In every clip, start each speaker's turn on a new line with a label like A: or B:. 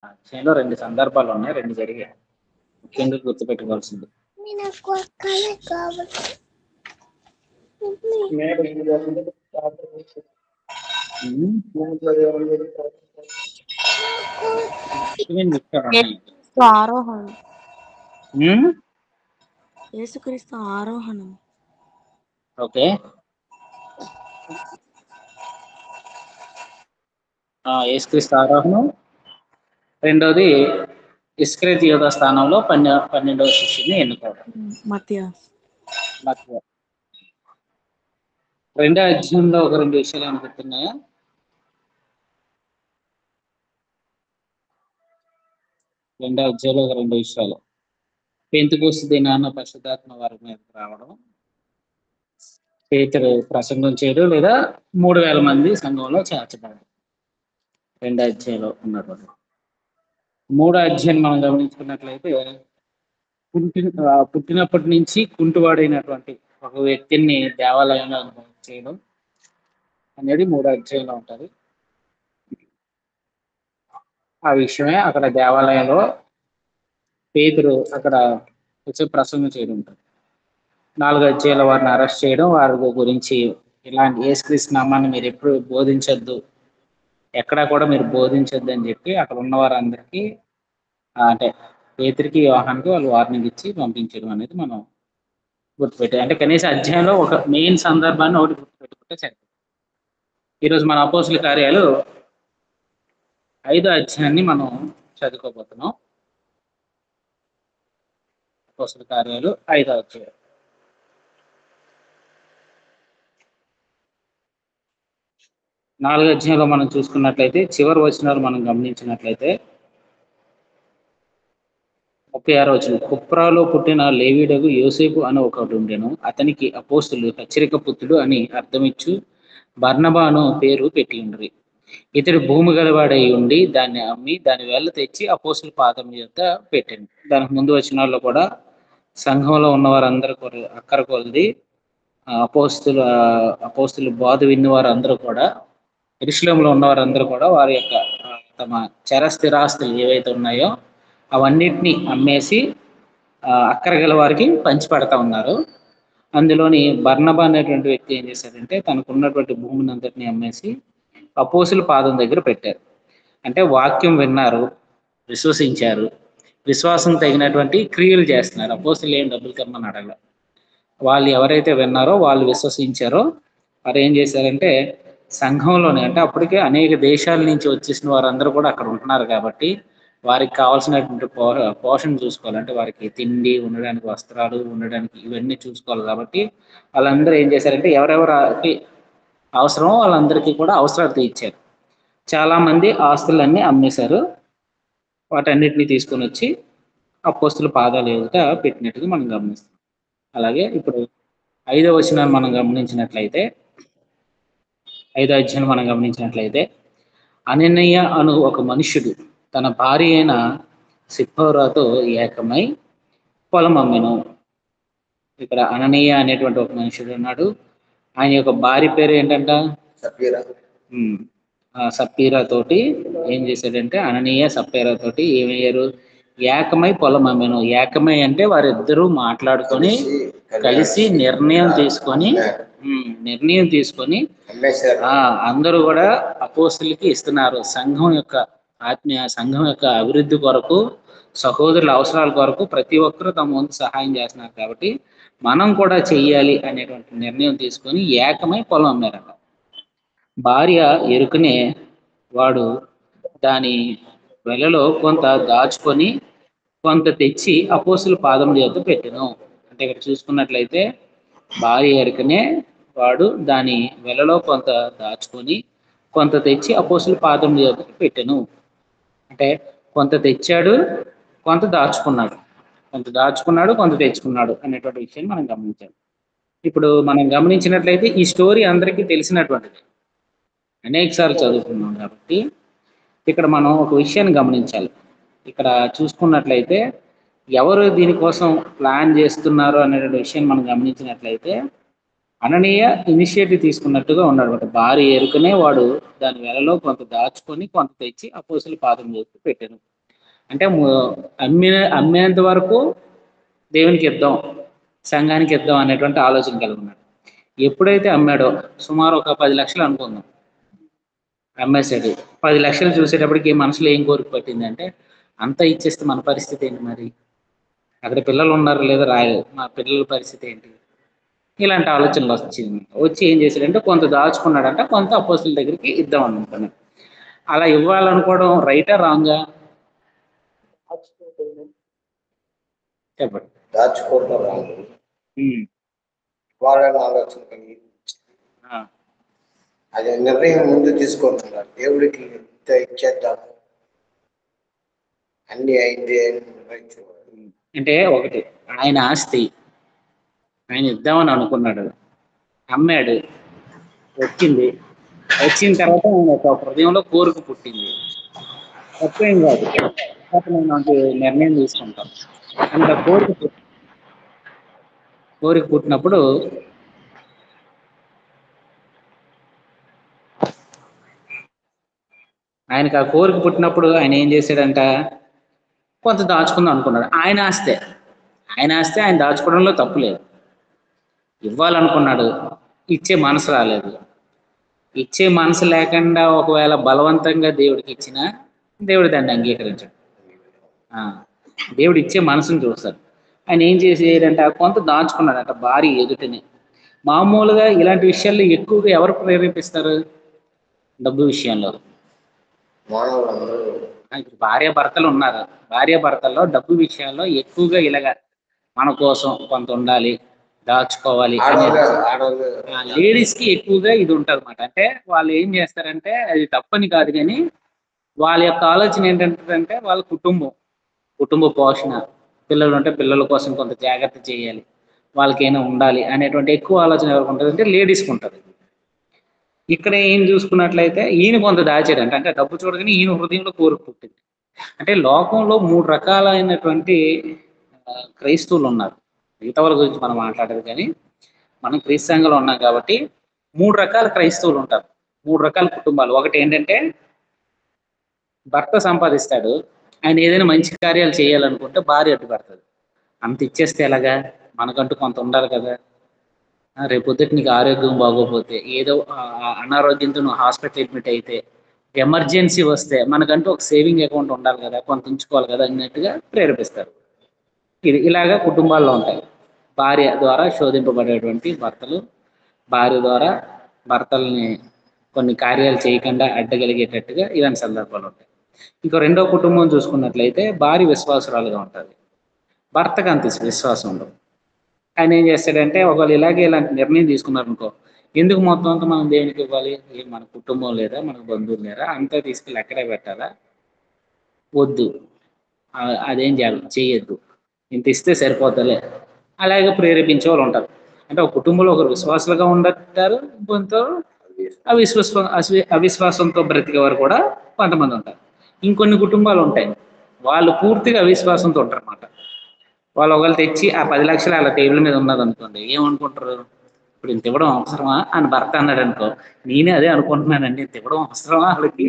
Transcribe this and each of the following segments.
A: అధ్యాయంలో 2 సందర్భాలు ఉన్నాయి. 2 జరిగాయి. ముఖ్యంగా గుర్తుపెట్టుకోవాల్సింది.
B: ఆరోహణం. యేసుక్రీస్తు ఆరోహణం.
A: ఓకే. యేసుక్రీస్తు ఆరోహణం. రెండోది ఇస్కరియోతు యూదా స్థానంలో 12వ శిష్యుని ఎన్నుకోవడం.
B: మత్తయి.
A: రెండో అధ్యాయంలో ఒక 2 విషయాలు ఏమైనా గుర్తున్నాయా? రెండో అధ్యాయంలో ఒక 2 విషయాలు. పెంతెకొస్తు దినాన పరిశుద్ధాత్మ వారి మీదకి రావడం, పేతురు ప్రసంగం చేయడం, లేదా 3000 మంది సంఘంలో చేర్చబడడం. రెండో అధ్యాయంలో ఉన్నటువంటి 3వ అధ్యాయం మనం గమనించుకున్నట్లయితే పుట్టినప్పటి నుంచి కుంటివాడైనటువంటి ఒక వ్యక్తిని దేవాలయంలో చేయడం అనేది 3వ అధ్యాయంలో ఉంటుంది. ఆ విషయమే అక్కడ దేవాలయంలో పేతురు అక్కడ వచ్చి ప్రసంగం చేయడం ఉంటుంది. 4వ అధ్యాయంలో వారిని అరెస్ట్ చేయడం, వారి గురించి ఇలాంటి యేసుక్రీస్తు నామాన్ని మీరు ఎప్పుడు బోధించొద్దు, ఎక్కడా కూడా మీరు బోధించొద్దు అని చెప్పి అక్కడ ఉన్న వారందరికీ అంటే పేతురుకి యోహానుకి వాళ్ళు వార్నింగ్ ఇచ్చి పంపించడం అనేది మనం గుర్తుపెట్టాలి. అంటే కనీసం అధ్యాయంలో ఒక మెయిన్ సందర్భాన్ని ఒకటి గుర్తుపెట్టుకుంటే సరిపోతుంది. ఈరోజు మన అపోస్తుల కార్యాలు 5వ అధ్యాయాన్ని మనం చదువుకోబోతున్నాం. అపోస్తుల కార్యాలు 5వ అధ్యాయం. 4వ అధ్యాయంలో మనం చూసుకున్నట్లయితే చివరి వచనాలు మనం గమనించినట్లయితే 36వ వచనం, కుప్రాలో పుట్టిన లేవీయుడగు యోసేపు అని ఒకడు ఉండెను. అతనికి అపోస్తులు హెచ్చరిక పుత్రుడు అని అర్థమిచ్చు బర్నబాను పేరు పెట్టి ఉండ్రి. ఇతడు భూమి గలవాడై ఉండి దాన్ని అమ్మి దాని వేళ్ళ తెచ్చి అపోస్తుల పాదం యొక్క పెట్టాను. దానికి ముందు వచనాల్లో కూడా సంఘంలో ఉన్న వారందరూ అక్కర కొలది అపోస్తులు బోధ విన్న వారందరూ కూడా యెరూషలేములో ఉన్నవారందరూ కూడా వారి యొక్క తమ చర స్థిరాస్తులు ఏవైతే ఉన్నాయో అవన్నిటిని అమ్మేసి అక్కర గల వారికి పంచిపెడతా ఉన్నారు. అందులోని బర్నబా అనేటువంటి వ్యక్తి ఏం చేశాడంటే తనకున్నటువంటి భూమిని అంతటిని అమ్మేసి అపోస్తుల పాదం దగ్గర పెట్టారు. అంటే వాక్యం విన్నారు, విశ్వసించారు, విశ్వాసం తగినటువంటి క్రియలు చేస్తున్నారు. అపోస్తులు ఏం డబ్బులు కమ్మని అడగల. వాళ్ళు ఎవరైతే విన్నారో వాళ్ళు విశ్వసించారో వారు ఏం చేశారంటే సంఘంలోనే, అంటే అప్పటికే అనేక దేశాల నుంచి వచ్చేసిన వారందరూ కూడా అక్కడ ఉంటున్నారు కాబట్టి వారికి కావాల్సినటువంటి పోషణ చూసుకోవాలి. అంటే వారికి తిండి, ఉండడానికి వస్త్రాలు, ఉండడానికి ఇవన్నీ చూసుకోవాలి కాబట్టి వాళ్ళందరూ ఏం చేశారంటే ఎవరెవరికి అవసరమో వాళ్ళందరికీ కూడా అవసరాలు తీర్చారు. చాలా మంది ఆస్తులన్నీ అమ్మేశారు. వాటన్నిటిని తీసుకొని వచ్చి అపోస్తుల పాదాల ఎదుట పెట్టినట్టుగా మనం గమనిస్తాం. అలాగే ఇప్పుడు 5వ వచనాన్ని మనం గమనించినట్లయితే 5వ అధ్యాయం మనం గమనించినట్లయితే అననీయ అను ఒక మనుష్యుడు తన భార్య అయిన సిప్పోరాతో ఏకమై పొలం అమ్మెను. ఇక్కడ అననీయ అనేటువంటి ఒక మనుషుడు ఉన్నాడు. ఆయన యొక్క భార్య పేరు ఏంటంట? సప్పీరా తోటి ఏం చేశాడంటే అననీయ సప్పీరా తోటి ఏమయ్యారు? ఏకమై పొలం అమ్మెను. ఏకమై అంటే వారిద్దరూ మాట్లాడుకొని కలిసి నిర్ణయం తీసుకొని అందరూ కూడా అపోస్తులకి ఇస్తున్నారు. సంఘం యొక్క ఆత్మీయ సంఘం యొక్క అభివృద్ధి కొరకు, సహోదరుల అవసరాల కొరకు ప్రతి ఒక్కరూ తమ వంతు సహాయం చేస్తున్నారు కాబట్టి మనం కూడా చెయ్యాలి అనేటువంటి నిర్ణయం తీసుకొని ఏకమై పొలం అమ్మారట. భార్య ఎరుకనే వాడు దాని వెలలో కొంత దాచుకొని కొంత తెచ్చి అపోస్తుల పాదం చేత పెట్టెను. అంటే ఇక్కడ చూసుకున్నట్లయితే భార్య ఎరుకనే వాడు దాని వెలలో కొంత దాచుకొని కొంత తెచ్చి అపోస్తుల పాదం చేత పెట్టెను. అంటే కొంత తెచ్చాడు, కొంత దాచుకున్నాడు, కొంత తెచ్చుకున్నాడు అనేటువంటి విషయాన్ని మనం గమనించాలి. ఇప్పుడు మనం గమనించినట్లయితే ఈ స్టోరీ అందరికీ తెలిసినటువంటిది, అనేక సార్లు చదువుకున్నాం కాబట్టి ఇక్కడ మనం ఒక విషయాన్ని గమనించాలి. ఇక్కడ చూసుకున్నట్లయితే ఎవరు దీనికోసం ప్లాన్ చేస్తున్నారు అనే విషయాన్ని మనం గమనించినట్లయితే అననీయ ఇనిషియేటివ్ తీసుకున్నట్టుగా ఉన్నాడు. భార్య ఎరుకనే వాడు దాని వెలలో కొంత దాచుకొని కొంత తెచ్చి అపోస్తుల పాదం చేసి పెట్టాను. అంటే అమ్మేంత వరకు దేవునికి ఇద్దాం, సంఘానికి ఇద్దాం అనేటువంటి ఆలోచన కలిగి ఉన్నాడు. ఎప్పుడైతే అమ్మాడో సుమారు ఒక 10 లక్షలు అనుకుందాం, అమ్మేసాడు. 10 లక్షలు చూసేటప్పటికి మనసులో ఏం కోరిక పట్టిందంటే, అంతా ఇచ్చేస్తే మన పరిస్థితి ఏంటి మరి? అక్కడ పిల్లలు ఉన్నారు లేదా రాయలేదు, మా పిల్లల పరిస్థితి ఏంటి? ఇలాంటి ఆలోచనలు వచ్చి ఏం చేశాడంటే కొంత దాచుకున్నాడంట, కొంత అపోస్తుల దగ్గరికి ఇద్దాం అనుకున్నాడు. అలా ఇవ్వాలనుకోవడం రైటా రాంగా? చెప్పండి.
C: దాచుకోవడం వాళ్ళని ఆలోచన కలిగి అది నిర్ణయం ముందు తీసుకుంటున్నారు. దేవుడికి ఇంత ఇచ్చేద్దాము అన్ని అయింది
A: అంటే ఒకటి, ఆయన ఆస్తి ఆయన ఇద్దామని అనుకున్నాడు, అమ్మాడు, వచ్చిన తర్వాత ఆయన ఒక హృదయంలో కోరిక పుట్టింది. తప్పేం కాదు, నేను నిర్ణయం తీసుకుంటాను. అంత కోరిక పుట్టినప్పుడు ఆయనకు ఆ కోరిక పుట్టినప్పుడు ఆయన ఏం చేశాడంట, కొంత దాచుకుందాం అనుకున్నాడు. ఆయన ఆస్తే ఆయన దాచుకోవడంలో తప్పు లేదు. ఇవ్వాలనుకున్నాడు, ఇచ్చే మనసు రాలేదు. ఇచ్చే మనసు లేకుండా ఒకవేళ బలవంతంగా దేవుడికి ఇచ్చినా దేవుడు దాన్ని అంగీకరించాడు. దేవుడు ఇచ్చే మనసును చూస్తాడు. ఆయన ఏం చేసేదంటే కొంత దాచుకున్నాడట భార్య ఎదుటనే. మామూలుగా ఇలాంటి విషయాల్లో ఎక్కువగా ఎవరు ప్రేరేపిస్తారు? డబ్బు విషయంలో. భార్యాభర్తలు ఉన్నారు, భార్యాభర్తల్లో డబ్బు విషయాల్లో ఎక్కువగా ఇలాగ మన కోసం కొంత ఉండాలి, దాచుకోవాలి అనేది లేడీస్ కి ఎక్కువగా ఇది ఉంటుంది అన్నమాట. అంటే వాళ్ళు ఏం చేస్తారంటే, అది తప్పని కాదు కానీ వాళ్ళ యొక్క ఆలోచన ఏంటంటే వాళ్ళ కుటుంబ పోషణ, పిల్లలు ఉంటే పిల్లల కోసం కొంత జాగ్రత్త చేయాలి, వాళ్ళకైనా ఉండాలి అనేటువంటి ఎక్కువ ఆలోచన ఎవరికి ఉంటుంది అంటే లేడీస్కి ఉంటుంది. ఇక్కడ ఏం చూసుకున్నట్లయితే ఈయన కొంత దాచాడంట, అంటే డబ్బు చూడగానే ఈయన హృదయంలో కోరిక పుట్టింది. అంటే లోకంలో 3 రకాలైనటువంటి క్రైస్తవులు ఉన్నారు. మిగతా వాళ్ళ గురించి మనం మాట్లాడదు కానీ మనం క్రీస్తు సంఘంలో ఉన్నాం కాబట్టి 3 రకాల క్రైస్తవులు ఉంటారు, 3 రకాల కుటుంబాలు. ఒకటి ఏంటంటే భర్త సంపాదిస్తాడు, ఆయన ఏదైనా మంచి కార్యాలు చేయాలనుకుంటే భార్య అడ్డుపడుతుంది. అంత ఇచ్చేస్తే ఎలాగా, మనకంటూ కొంత ఉండాలి కదా. రేపొద్దుటి నీకు ఆరోగ్యం బాగోపోతే, ఏదో అనారోగ్యంతో నువ్వు హాస్పిటల్ అడ్మిట్ అయితే, ఎమర్జెన్సీ వస్తే మనకంటూ ఒక సేవింగ్ అకౌంట్ ఉండాలి కదా, కొంత ఉంచుకోవాలి కదా అన్నట్టుగా ప్రేరేపిస్తారు. ఇలాగా కుటుంబాల్లో ఉంటాయి. భార్య ద్వారా శోధింపబడేటువంటి భర్తలు, భార్య ద్వారా భర్తల్ని కొన్ని కార్యాలు చేయకుండా అడ్డగలిగేటట్టుగా ఇలాంటి సందర్భాలు ఉంటాయి. ఇంకో రెండో కుటుంబం చూసుకున్నట్లయితే భార్య విశ్వాసురాలుగా ఉంటుంది, భర్తకు అంత విశ్వాసం ఉండదు. ఆయన ఏం చేస్తాడంటే ఒకవేళ ఇలాంటి నిర్ణయం తీసుకున్నారనుకో, ఎందుకు మొత్తం అంతా మనం దేవునికి ఇవ్వాలి, మన కుటుంబం లేదా మనకు బంధువులు లేరా, అంతా తీసుకెళ్ళి ఎక్కడే పెట్టాలా, వద్దు, అదేం చేయొద్దు, ఇంత ఇస్తే సరిపోతలే, అలాగే ప్రేరేపించే వాళ్ళు ఉంటారు. అంటే ఒక కుటుంబంలో ఒకరు విశ్వాసులుగా ఉంటారు, కొంత అవిశ్వాసంతో బ్రతికే వారు కూడా కొంతమంది ఉంటారు. ఇంకొన్ని కుటుంబాలు ఉంటాయి, వాళ్ళు పూర్తిగా అవిశ్వాసంతో ఉంటారు అన్నమాట. వాళ్ళు ఒకళ్ళు తెచ్చి ఆ 10 లక్షలు అలా టేబుల్ మీద ఉన్నది అనుకోండి, ఏమనుకుంటారు, ఇప్పుడు ఇంత ఇవ్వడం అవసరమా అని భర్త అన్నాడు అనుకో, నేనే అదే అనుకుంటున్నానండి, ఇంత ఇవ్వడం అవసరమా వాళ్ళకి,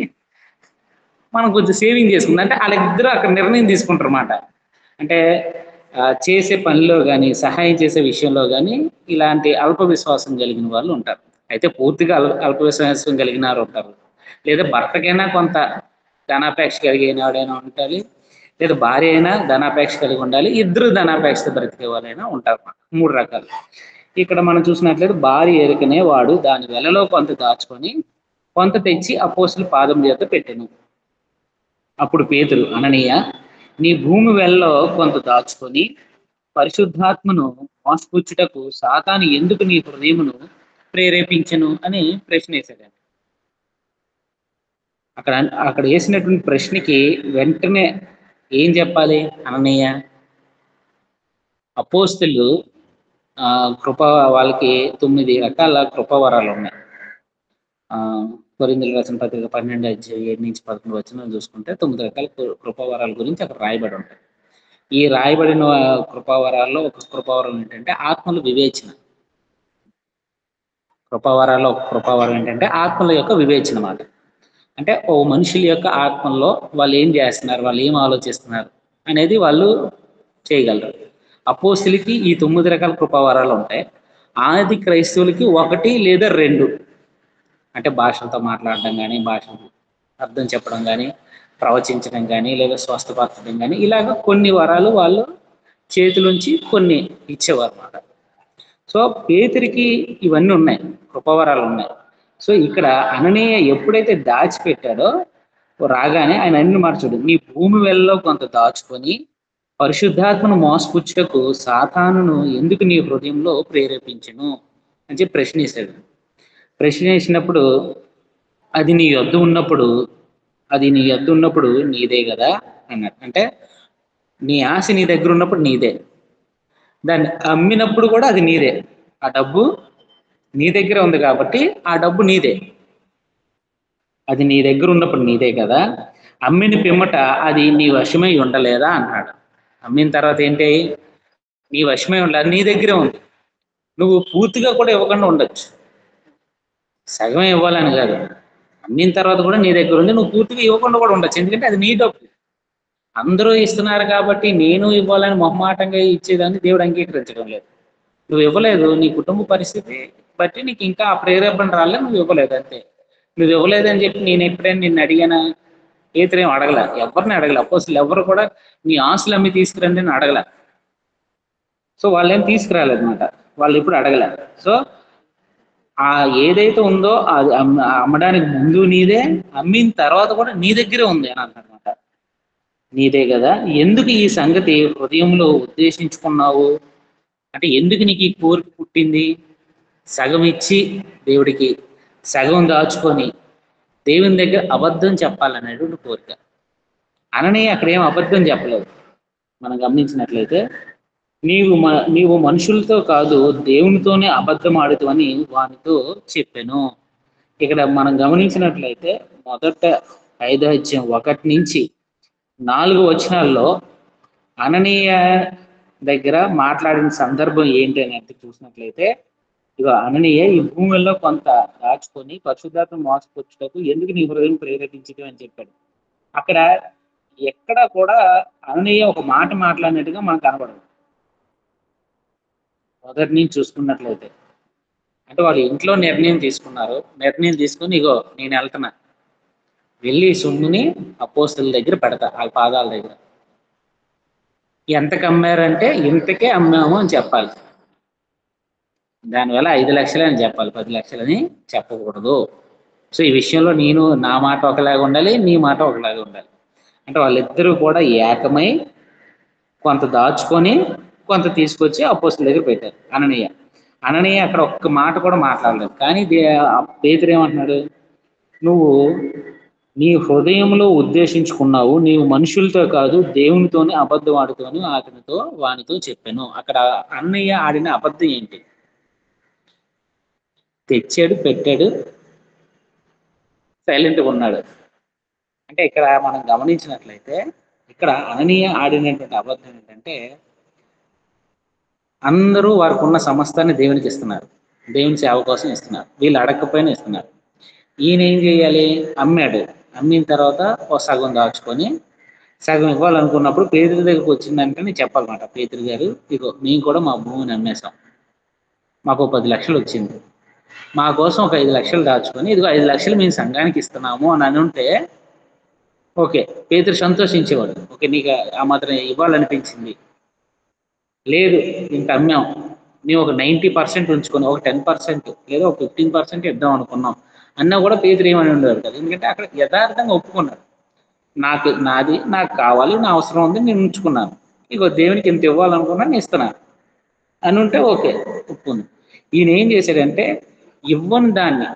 A: మనం కొంచెం సేవింగ్ చేసుకుంది అంటే వాళ్ళిద్దరూ అక్కడ నిర్ణయం తీసుకుంటారు అన్నమాట. అంటే చేసే పనిలో కానీ సహాయం చేసే విషయంలో కానీ ఇలాంటి అల్ప విశ్వాసం కలిగిన వాళ్ళు ఉంటారు. అయితే పూర్తిగా అల్ప విశ్వాసం కలిగిన వారు ఉంటారు, లేదా భర్తకైనా కొంత ధనాపేక్ష కలిగిన వాడైనా ఉండాలి, లేదా భార్య అయినా ధనాపేక్ష కలిగి ఉండాలి, ఇద్దరు ధనాపేక్ష బ్రతికే వాళ్ళైనా ఉంటారు. 3 రకాలు. ఇక్కడ మనం చూసినట్లయితే భార్య ఎరుకనే వాడు దాని వెలలో కొంత దాచుకొని కొంత తెచ్చి అపోస్తుల పాదం చేత పెట్టెను. అప్పుడు పేతురు, అననీయ, నీ భూమి వెలలో కొంత దాచుకొని పరిశుద్ధాత్మను మోసపుచ్చుటకు సాతాను ఎందుకు నీ హృదయమును ప్రేరేపించను అని ప్రశ్న వేశాడు. అక్కడ వేసినటువంటి ప్రశ్నకి వెంటనే ఏం చెప్పాలి అననీయ? అపోస్తులు వాళ్ళకి 9 రకాల కృపావరాలు ఉన్నాయి. కొరింథీయులకు రాసిన పత్రిక 12:7-11 చూసుకుంటే 9 రకాల కృపావరాల గురించి అక్కడ రాయబడి ఉంటాయి. ఈ రాయబడిన కృపావరాల్లో ఒక కృపావరం ఏంటంటే ఆత్మల వివేచన. కృపావరాల్లో ఒక కృపావరం ఏంటంటే ఆత్మల యొక్క వివేచన మాట. అంటే ఓ మనుషుల యొక్క ఆత్మల్లో వాళ్ళు ఏం చేస్తున్నారు, వాళ్ళు ఏం ఆలోచిస్తున్నారు అనేది వాళ్ళు చేయగలరు. అపోస్తులకి ఈ 9 రకాల కృపావరాలు ఉంటాయి. ఆది క్రైస్తవులకి 1 లేదా 2, అంటే భాషలతో మాట్లాడడం కానీ, భాషలు అర్థం చెప్పడం కానీ, ప్రవచించడం కానీ, లేదా స్వస్థపరచడం కానీ, ఇలాగ కొన్ని వరాలు వాళ్ళు చేతిలోంచి కొన్ని ఇచ్చేవారు అన్నమాట. సో పేతురికి ఇవన్నీ ఉన్నాయి, కృపావరాలు ఉన్నాయి. సో ఇక్కడ అననీయ ఎప్పుడైతే దాచిపెట్టాడో రాగానే ఆయన అన్ని మార్చుడు, నీ భూమి వెళ్ళలో కొంత దాచుకొని పరిశుద్ధాత్మను మోసపుచ్చుటకు సాతానును ఎందుకు నీ హృదయంలో ప్రేరేపించును అని చెప్పి ప్రశ్న వేశాడు. ప్రశ్న వేసినప్పుడు అది నీ యొద్ద ఉన్నప్పుడు నీదే కదా అన్నాడు. అంటే నీ ఆశ నీ దగ్గర ఉన్నప్పుడు నీదే, దాన్ని అమ్మినప్పుడు కూడా అది నీదే. ఆ డబ్బు నీ దగ్గర ఉంది కాబట్టి ఆ డబ్బు నీదే. అది నీ దగ్గర ఉన్నప్పుడు నీదే కదా, అమ్మిన పిమ్మట అది నీ వశమై ఉండలేదా అన్నాడు. అమ్మిన తర్వాత ఏంటి, నీ వశమై ఉండాలి, నీ దగ్గరే ఉంది. నువ్వు పూర్తిగా కూడా ఇవ్వకుండా ఉండొచ్చు, సగమే ఇవ్వాలని కాదు. అమ్మిన తర్వాత కూడా నీ దగ్గర ఉంది, నువ్వు పూర్తిగా ఇవ్వకుండా కూడా ఉండొచ్చు, ఎందుకంటే అది నీ డబ్బు. అందరూ ఇస్తున్నారు కాబట్టి నేను ఇవ్వాలని మొహమాటంగా ఇచ్చేదాన్ని దేవుడు అంగీకరించడం లేదు. నువ్వు ఇవ్వలేదు, నీ కుటుంబ పరిస్థితి బట్టి నీకు ఇంకా ఆ ప్రేరేపణ రాలేదు, నువ్వు ఇవ్వలేదు అంతే. నువ్వు ఇవ్వలేదని చెప్పి నేను ఎప్పుడైనా నిన్ను అడిగానా? ఏం అడగల, ఎవరిని అడగల. అపోస్తలులు ఎవరు కూడా నీ ఆస్తులు అమ్మి తీసుకురండి అని అడగల. సో వాళ్ళు ఏం తీసుకురాలేదన్నమాట, వాళ్ళు ఇప్పుడు అడగల. సో ఆ ఏదైతే ఉందో అది అమ్మడానికి ముందు నీదే, అమ్మిన తర్వాత కూడా నీ దగ్గరే ఉంది అని అన్నమాట. నీదే కదా, ఎందుకు ఈ సంగతి హృదయంలో ఉద్దేశించుకున్నావు అంటే, ఎందుకు నీకు ఈ కోరిక పుట్టింది? సగం ఇచ్చి దేవుడికి సగం దాచుకొని దేవుని దగ్గర అబద్ధం చెప్పాలనేటువంటి కోరిక. అననీయ అక్కడ ఏం అబద్ధం చెప్పలేదు. మనం గమనించినట్లయితే నీవు మనుషులతో కాదు దేవునితోనే అబద్ధం ఆడుతూ అని వానితో చెప్పాను. ఇక్కడ మనం గమనించినట్లయితే మొదట 5:1-4 వచనాల్లో అననీయ దగ్గర మాట్లాడిన సందర్భం ఏంటి అని అంటే చూసినట్లయితే, ఇక అననీయ ఈ భూమిలో కొంత దాచుకొని పరిశుద్ధాత్మ మోసపుచ్చుటకు ఎందుకు నీ హృదయం ప్రేరేపించడం అని చెప్పాడు. అక్కడ ఎక్కడ కూడా అననీయ ఒక మాట మాట్లాడినట్టుగా మనకు కనబడదు. మొదటి నుంచి చూసుకున్నట్లయితే అంటే వాళ్ళు ఇంట్లో నిర్ణయం తీసుకుని ఇగో నేను వెళ్తున్నా, వెళ్ళి సొమ్ముని అపోస్తలుల దగ్గర పెడతా, ఆ పాదాల దగ్గర. ఎంతకు అమ్మారంటే ఇంతకే అమ్మాము అని చెప్పాలి. దానివల్ల 5 లక్షలు అని చెప్పాలి, 10 లక్షలని చెప్పకూడదు. సో ఈ విషయంలో నా మాట ఒకలాగా ఉండాలి, నీ మాట ఒకలాగా ఉండాలి. అంటే వాళ్ళిద్దరూ కూడా ఏకమై కొంత దాచుకొని కొంత తీసుకొచ్చి అపోస్తలుల దగ్గర పెట్టారు. అననీయ అక్కడ ఒక్క మాట కూడా మాట్లాడలేదు. కానీ పేతురు ఏమంటున్నాడు, నువ్వు నీ హృదయంలో ఉద్దేశించుకున్నావు, నీవు మనుషులతో కాదు దేవునితోనే అబద్ధం ఆడుతోను వానితో చెప్పాను. అక్కడ అన్నయ్య ఆడిన అబద్ధం ఏంటి? తెచ్చాడు, పెట్టాడు, సైలెంట్గా ఉన్నాడు. అంటే ఇక్కడ మనం గమనించినట్లయితే ఇక్కడ అననీయ ఆడినటువంటి అబద్ధం ఏంటంటే, అందరూ వారికి ఉన్న సమస్తాన్ని దేవునికి ఇస్తున్నారు, దేవుని సేవ కోసం ఇస్తున్నారు, వీళ్ళు అడగకపోయినా ఇస్తున్నారు. ఈయన ఏం చేయాలి? అమ్మిన తర్వాత ఒక సగం దాచుకొని సగం ఇవ్వాలనుకున్నప్పుడు పేతురు దగ్గరకు వచ్చిందంటే నేను చెప్పాలన్నమాట, పేతురు గారు ఇగో మేము కూడా మా భూమిని అమ్మేశాం, మాకు 10 లక్షలు వచ్చింది, మా కోసం ఒక 5 లక్షలు దాచుకొని ఇదిగో 5 లక్షలు మేము సంఘానికి ఇస్తున్నాము అని ఉంటే ఓకే, పేతురు సంతోషించేవాడు. ఓకే, నీకు ఆ మాత్రం ఇవ్వాలనిపించింది, లేదు ఇంక అమ్మాం, మేము ఒక 90% ఉంచుకొని ఒక 10% లేదా ఒక 15% ఇద్దాం అనుకున్నాం అన్నా కూడా పేతురు ఏమని ఉండేవాడు కదా. ఎందుకంటే అక్కడ యథార్థంగా ఒప్పుకున్నాడు, నాకు కావాలి, నా అవసరం ఉంది, నేను ఉంచుకున్నాను, ఇగో దేవునికి ఇంత ఇవ్వాలనుకున్నాను ఇస్తున్నాను అని ఉంటే ఓకే, ఒప్పుకుంది. ఈయన ఏం చేశాడంటే ఇవ్వని దాన్ని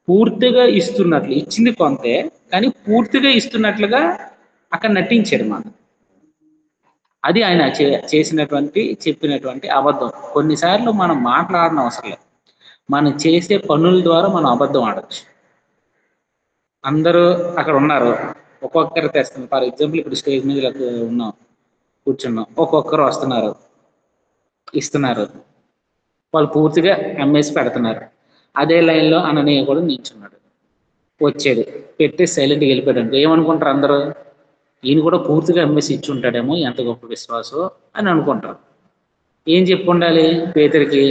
A: పూర్తిగా ఇస్తున్నట్లు, ఇచ్చింది కొంతే కానీ పూర్తిగా ఇస్తున్నట్లుగా అక్కడ నటించాడు మనం. అది ఆయన చెప్పినటువంటి అబద్ధం. కొన్నిసార్లు మనం మాట్లాడడం అవసరం లేదు, మనం చేసే పనుల ద్వారా మనం అబద్ధం ఆడచ్చు. అందరూ అక్కడ ఉన్నారు, ఒక్కొక్కరు తెస్తున్నారు. ఫర్ ఎగ్జాంపుల్ ఇప్పుడు స్టేజ్ మీద కూర్చున్నాం, ఒక్కొక్కరు వస్తున్నారు, ఇస్తున్నారు, వాళ్ళు పూర్తిగా అమ్మేసి పెడుతున్నారు. అదే లైన్లో అననీయ కూడా నిల్చున్నాడు. వచ్చాడు, పెట్టి సైలెంట్గా వెళ్ళిపోయాడు అనుకో, ఏమనుకుంటారు అందరూ? ఈయన కూడా పూర్తిగా అమ్మేసి ఇచ్చి ఉంటాడేమో, ఎంత గొప్ప విశ్వాసం అని అనుకుంటారు. ఏం చెప్పు ఉండాలి పేతురికి?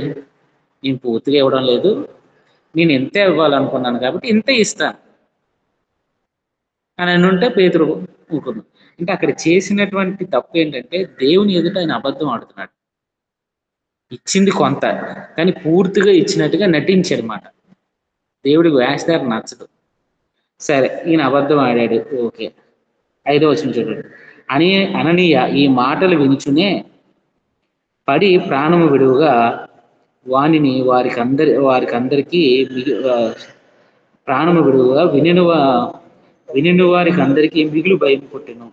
A: నేను పూర్తిగా ఇవ్వడం లేదు, నేను ఇంతే ఇవ్వాలనుకున్నాను కాబట్టి ఇంతే ఇస్తాను అని ఉంటే పేతురు ఊరుకున్నాడు. అంటే అక్కడ చేసినటువంటి తప్పు ఏంటంటే దేవుని ఎదుట ఆయన అబద్ధం ఆడుతున్నాడు. ఇచ్చింది కొంత, కానీ పూర్తిగా ఇచ్చినట్టుగా నటించాడు మాట. దేవుడికి వేస్తారు నచ్చదు. సరే, ఈయన అబద్ధం ఆడాడు, ఓకే. 5వ వచనం చూడండి. అననీయ ఈ మాటలు వినుచునే పడి ప్రాణము విడువగా వానిని వారికందరికీ ప్రాణము విడువగా వినిన వారికి అందరికీ మిగులు భయం పుట్టెను.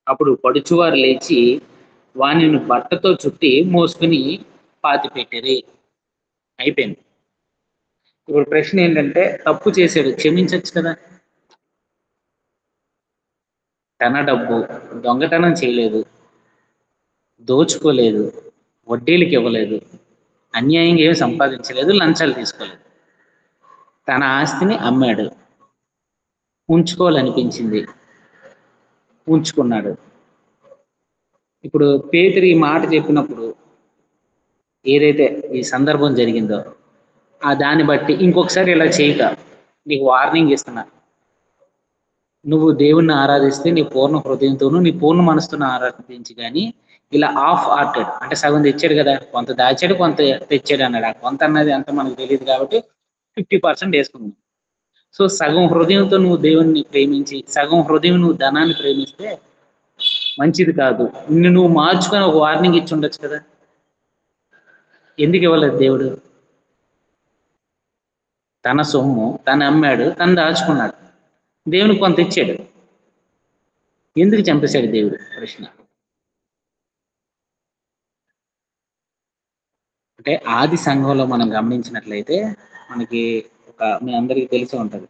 A: అప్పుడు పడుచువారు లేచి వానిని బట్టతో చుట్టి మోసుకుని పాతి పెట్టిరి. అయిపోయింది. ఇప్పుడు ప్రశ్న ఏంటంటే, తప్పు చేశాడు, క్షమించచ్చు కదా? తన డబ్బు దొంగతనం చేయలేదు, దోచుకోలేదు, వడ్డీలకు ఇవ్వలేదు, అన్యాయంగా ఏమి సంపాదించలేదు, లంచాలు తీసుకోలేదు. తన ఆస్తిని అమ్మాడు, ఉంచుకోవాలనిపించింది, ఉంచుకున్నాడు. ఇప్పుడు పేతురు ఈ మాట చెప్పినప్పుడు ఏదైతే ఈ సందర్భం జరిగిందో దాన్ని బట్టి ఇంకొకసారి ఇలా చేయక నీకు వార్నింగ్ ఇస్తున్నా. నువ్వు దేవుణ్ణి ఆరాధిస్తే నీ పూర్ణ హృదయంతోనూ నీ పూర్ణ మనసుతో ఆరాధించి, కానీ ఇలా ఆఫ్ హార్టెడ్ అంటే సగం తెచ్చాడు కదా, కొంత దాచాడు కొంత తెచ్చాడు అన్నాడు. ఆ కొంత అన్నది అంత మనకు తెలియదు కాబట్టి 50% వేసుకుందాం. సో సగం హృదయంతో నువ్వు దేవుణ్ణి ప్రేమించి సగం హృదయం నువ్వు ధనాన్ని ప్రేమిస్తే మంచిది కాదు. నిన్ను నువ్వు మార్చుకొని ఒక వార్నింగ్ ఇచ్చి ఉండొచ్చు కదా. ఎందుకు ఇవ్వలేదు దేవుడు? తన సొమ్ము తను అమ్మాడు, తను దాచుకున్నాడు, దేవునికి కొంత ఇచ్చాడు. ఎందుకు చంపేశాడు దేవుడు? ప్రశ్న. అంటే ఆది సంఘంలో మనం గమనించినట్లయితే మనకి మీ అందరికీ తెలిసి ఉంటుంది,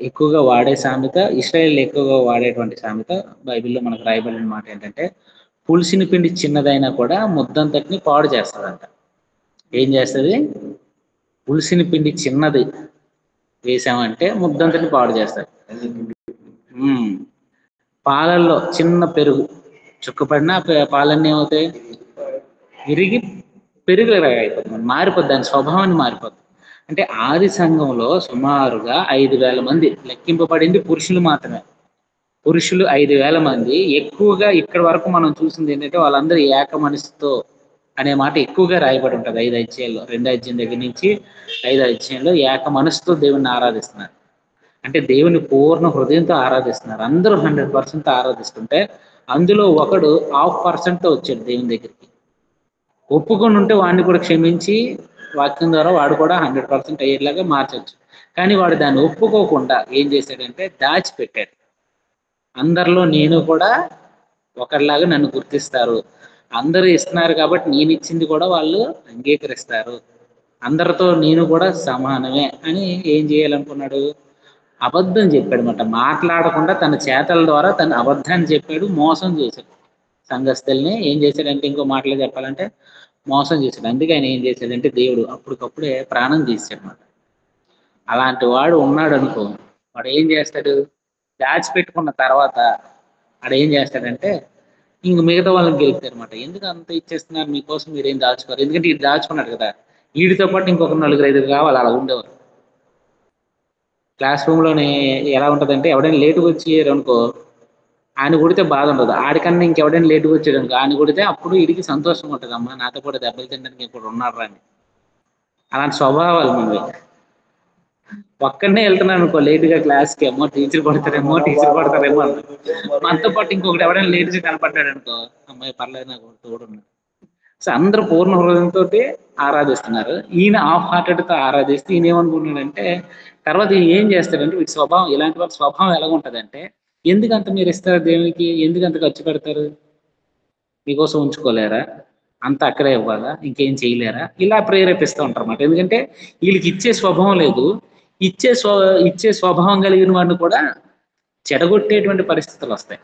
A: ఎక్కువగా వాడే సామెత, ఇశ్రాయేల్ ఎక్కువగా వాడేటువంటి సామెత బైబిల్లో మనకు రాయబడిన మాట ఏంటంటే, పులిసిన పిండి చిన్నదైనా కూడా ముద్దంతటిని పాడు చేస్తుందంట. ఏం చేస్తుంది? పులిసిన పిండి చిన్నది వేసామంటే ముద్దంతటిని పాడు చేస్తారు. పాలల్లో చిన్న పెరుగు చుక్కపడినా పాలన్నీ ఏమవుతాయి? విరిగి పెరుగులాగా అయిపోతుంది, మారిపోద్ది, దాని స్వభావాన్ని మారిపోద్ది. అంటే ఆది సంఘంలో సుమారుగా 5,000 మంది లెక్కింపబడింది, పురుషులు మాత్రమే. పురుషులు 5,000 మంది. ఎక్కువగా ఇక్కడి వరకు మనం చూసింది ఏంటంటే, వాళ్ళందరూ ఏక మనసుతో అనే మాట ఎక్కువగా రాయబడి ఉంటుంది 5 అధ్యాయాల్లో. 2వ అధ్యాయం దగ్గర నుంచి 5వ అధ్యాయంలో ఏక మనసుతో దేవుణ్ణి ఆరాధిస్తున్నారు. అంటే దేవుని పూర్ణ హృదయంతో ఆరాధిస్తున్నారు. అందరూ 100% ఆరాధిస్తుంటే అందులో ఒకడు 0.5% వచ్చాడు దేవుని దగ్గరికి. ఒప్పుకొని ఉంటే వాడిని కూడా క్షమించి వాక్యం ద్వారా వాడు కూడా 100% అయ్యేలాగా మార్చవచ్చు. కానీ వాడు దాన్ని ఒప్పుకోకుండా ఏం చేశాడంటే దాచిపెట్టాడు. అందరిలో నేను కూడా ఒకరిలాగా నన్ను గుర్తిస్తారు, అందరూ ఇస్తున్నారు కాబట్టి నేను ఇచ్చింది కూడా వాళ్ళు అంగీకరిస్తారు, అందరితో నేను కూడా సమానమే అని ఏం చేయాలనుకున్నాడు? అబద్ధం చెప్పాడు అన్నమాట. మాట్లాడకుండా తన చేతల ద్వారా తన అబద్ధాన్ని చెప్పాడు, మోసం చేశాడు. సంఘస్థుల్ని ఏం చేశాడంటే, ఇంకో మాటలో చెప్పాలంటే మోసం చేశాడు. అందుకే ఆయన ఏం చేశాడంటే దేవుడు అప్పటికప్పుడే ప్రాణం తీసాడు అన్నమాట. అలాంటి వాడు ఉన్నాడు అనుకో, వాడు ఏం చేస్తాడు? దాచిపెట్టుకున్న తర్వాత వాడు ఏం చేస్తాడంటే ఇంక మిగతా వాళ్ళని గెలుపుతారు అనమాట. ఎందుకు అంత ఇచ్చేస్తున్నారు, మీకోసం మీరేం దాచుకోరు, ఎందుకంటే ఇది దాచుకున్నాడు కదా, వీడితో పాటు ఇంకొక 4-5 కావాలి, అలా ఉండేవారు. క్లాస్ రూమ్లోనే ఎలా ఉంటుందంటే, ఎవడైనా లేటుగా వచ్చారు అనుకో ఆయన కొడితే బాధ ఉండదు, ఆడికన్నా ఇంకెవడైనా లేటుగా వచ్చాడు అనుకో ఆయన కొడితే అప్పుడు వీడికి సంతోషం ఉంటుంది, అమ్మా నాతో కూడా దెబ్బలు తినడానికి ఇప్పుడు ఉన్నారు అని. అలాంటి స్వభావాలు మనవి. ఒక్కడనే వెళ్తున్నాను అనుకో లేటుగా క్లాస్కి, ఏమో టీచర్ పడతారేమో మనతో పాటు ఇంకొకటి ఎవడైనా లేటుగా కనపడ్డాడు అనుకో, అమ్మాయి పర్లేదు నాకు తోడున్నాడు. సో అందరూ పూర్ణ హృదయంతో ఆరాధిస్తున్నారు, ఈయన హాఫ్ హార్టెడ్తో ఆరాధిస్తే ఈయన ఏమనుకుంటున్నాడంటే, తర్వాత ఏం చేస్తాడంటే వీటి స్వభావం, ఇలాంటి వాళ్ళ స్వభావం ఎలా ఉంటుందంటే, ఎందుకు అంత మీరు ఇస్తారు దేవునికి, ఎందుకు అంత ఖర్చు పెడతారు, మీకోసం ఉంచుకోలేరా, అంత అక్కడే ఇవ్వాలా, ఇంకేం చేయలేరా, ఇలా ప్రేరేపిస్తూ ఉంటారు అన్నమాట. ఎందుకంటే వీళ్ళకి ఇచ్చే స్వభావం లేదు, ఇచ్చే స్వభావం కలిగిన వాడిని కూడా చెడగొట్టేటువంటి పరిస్థితులు వస్తాయి.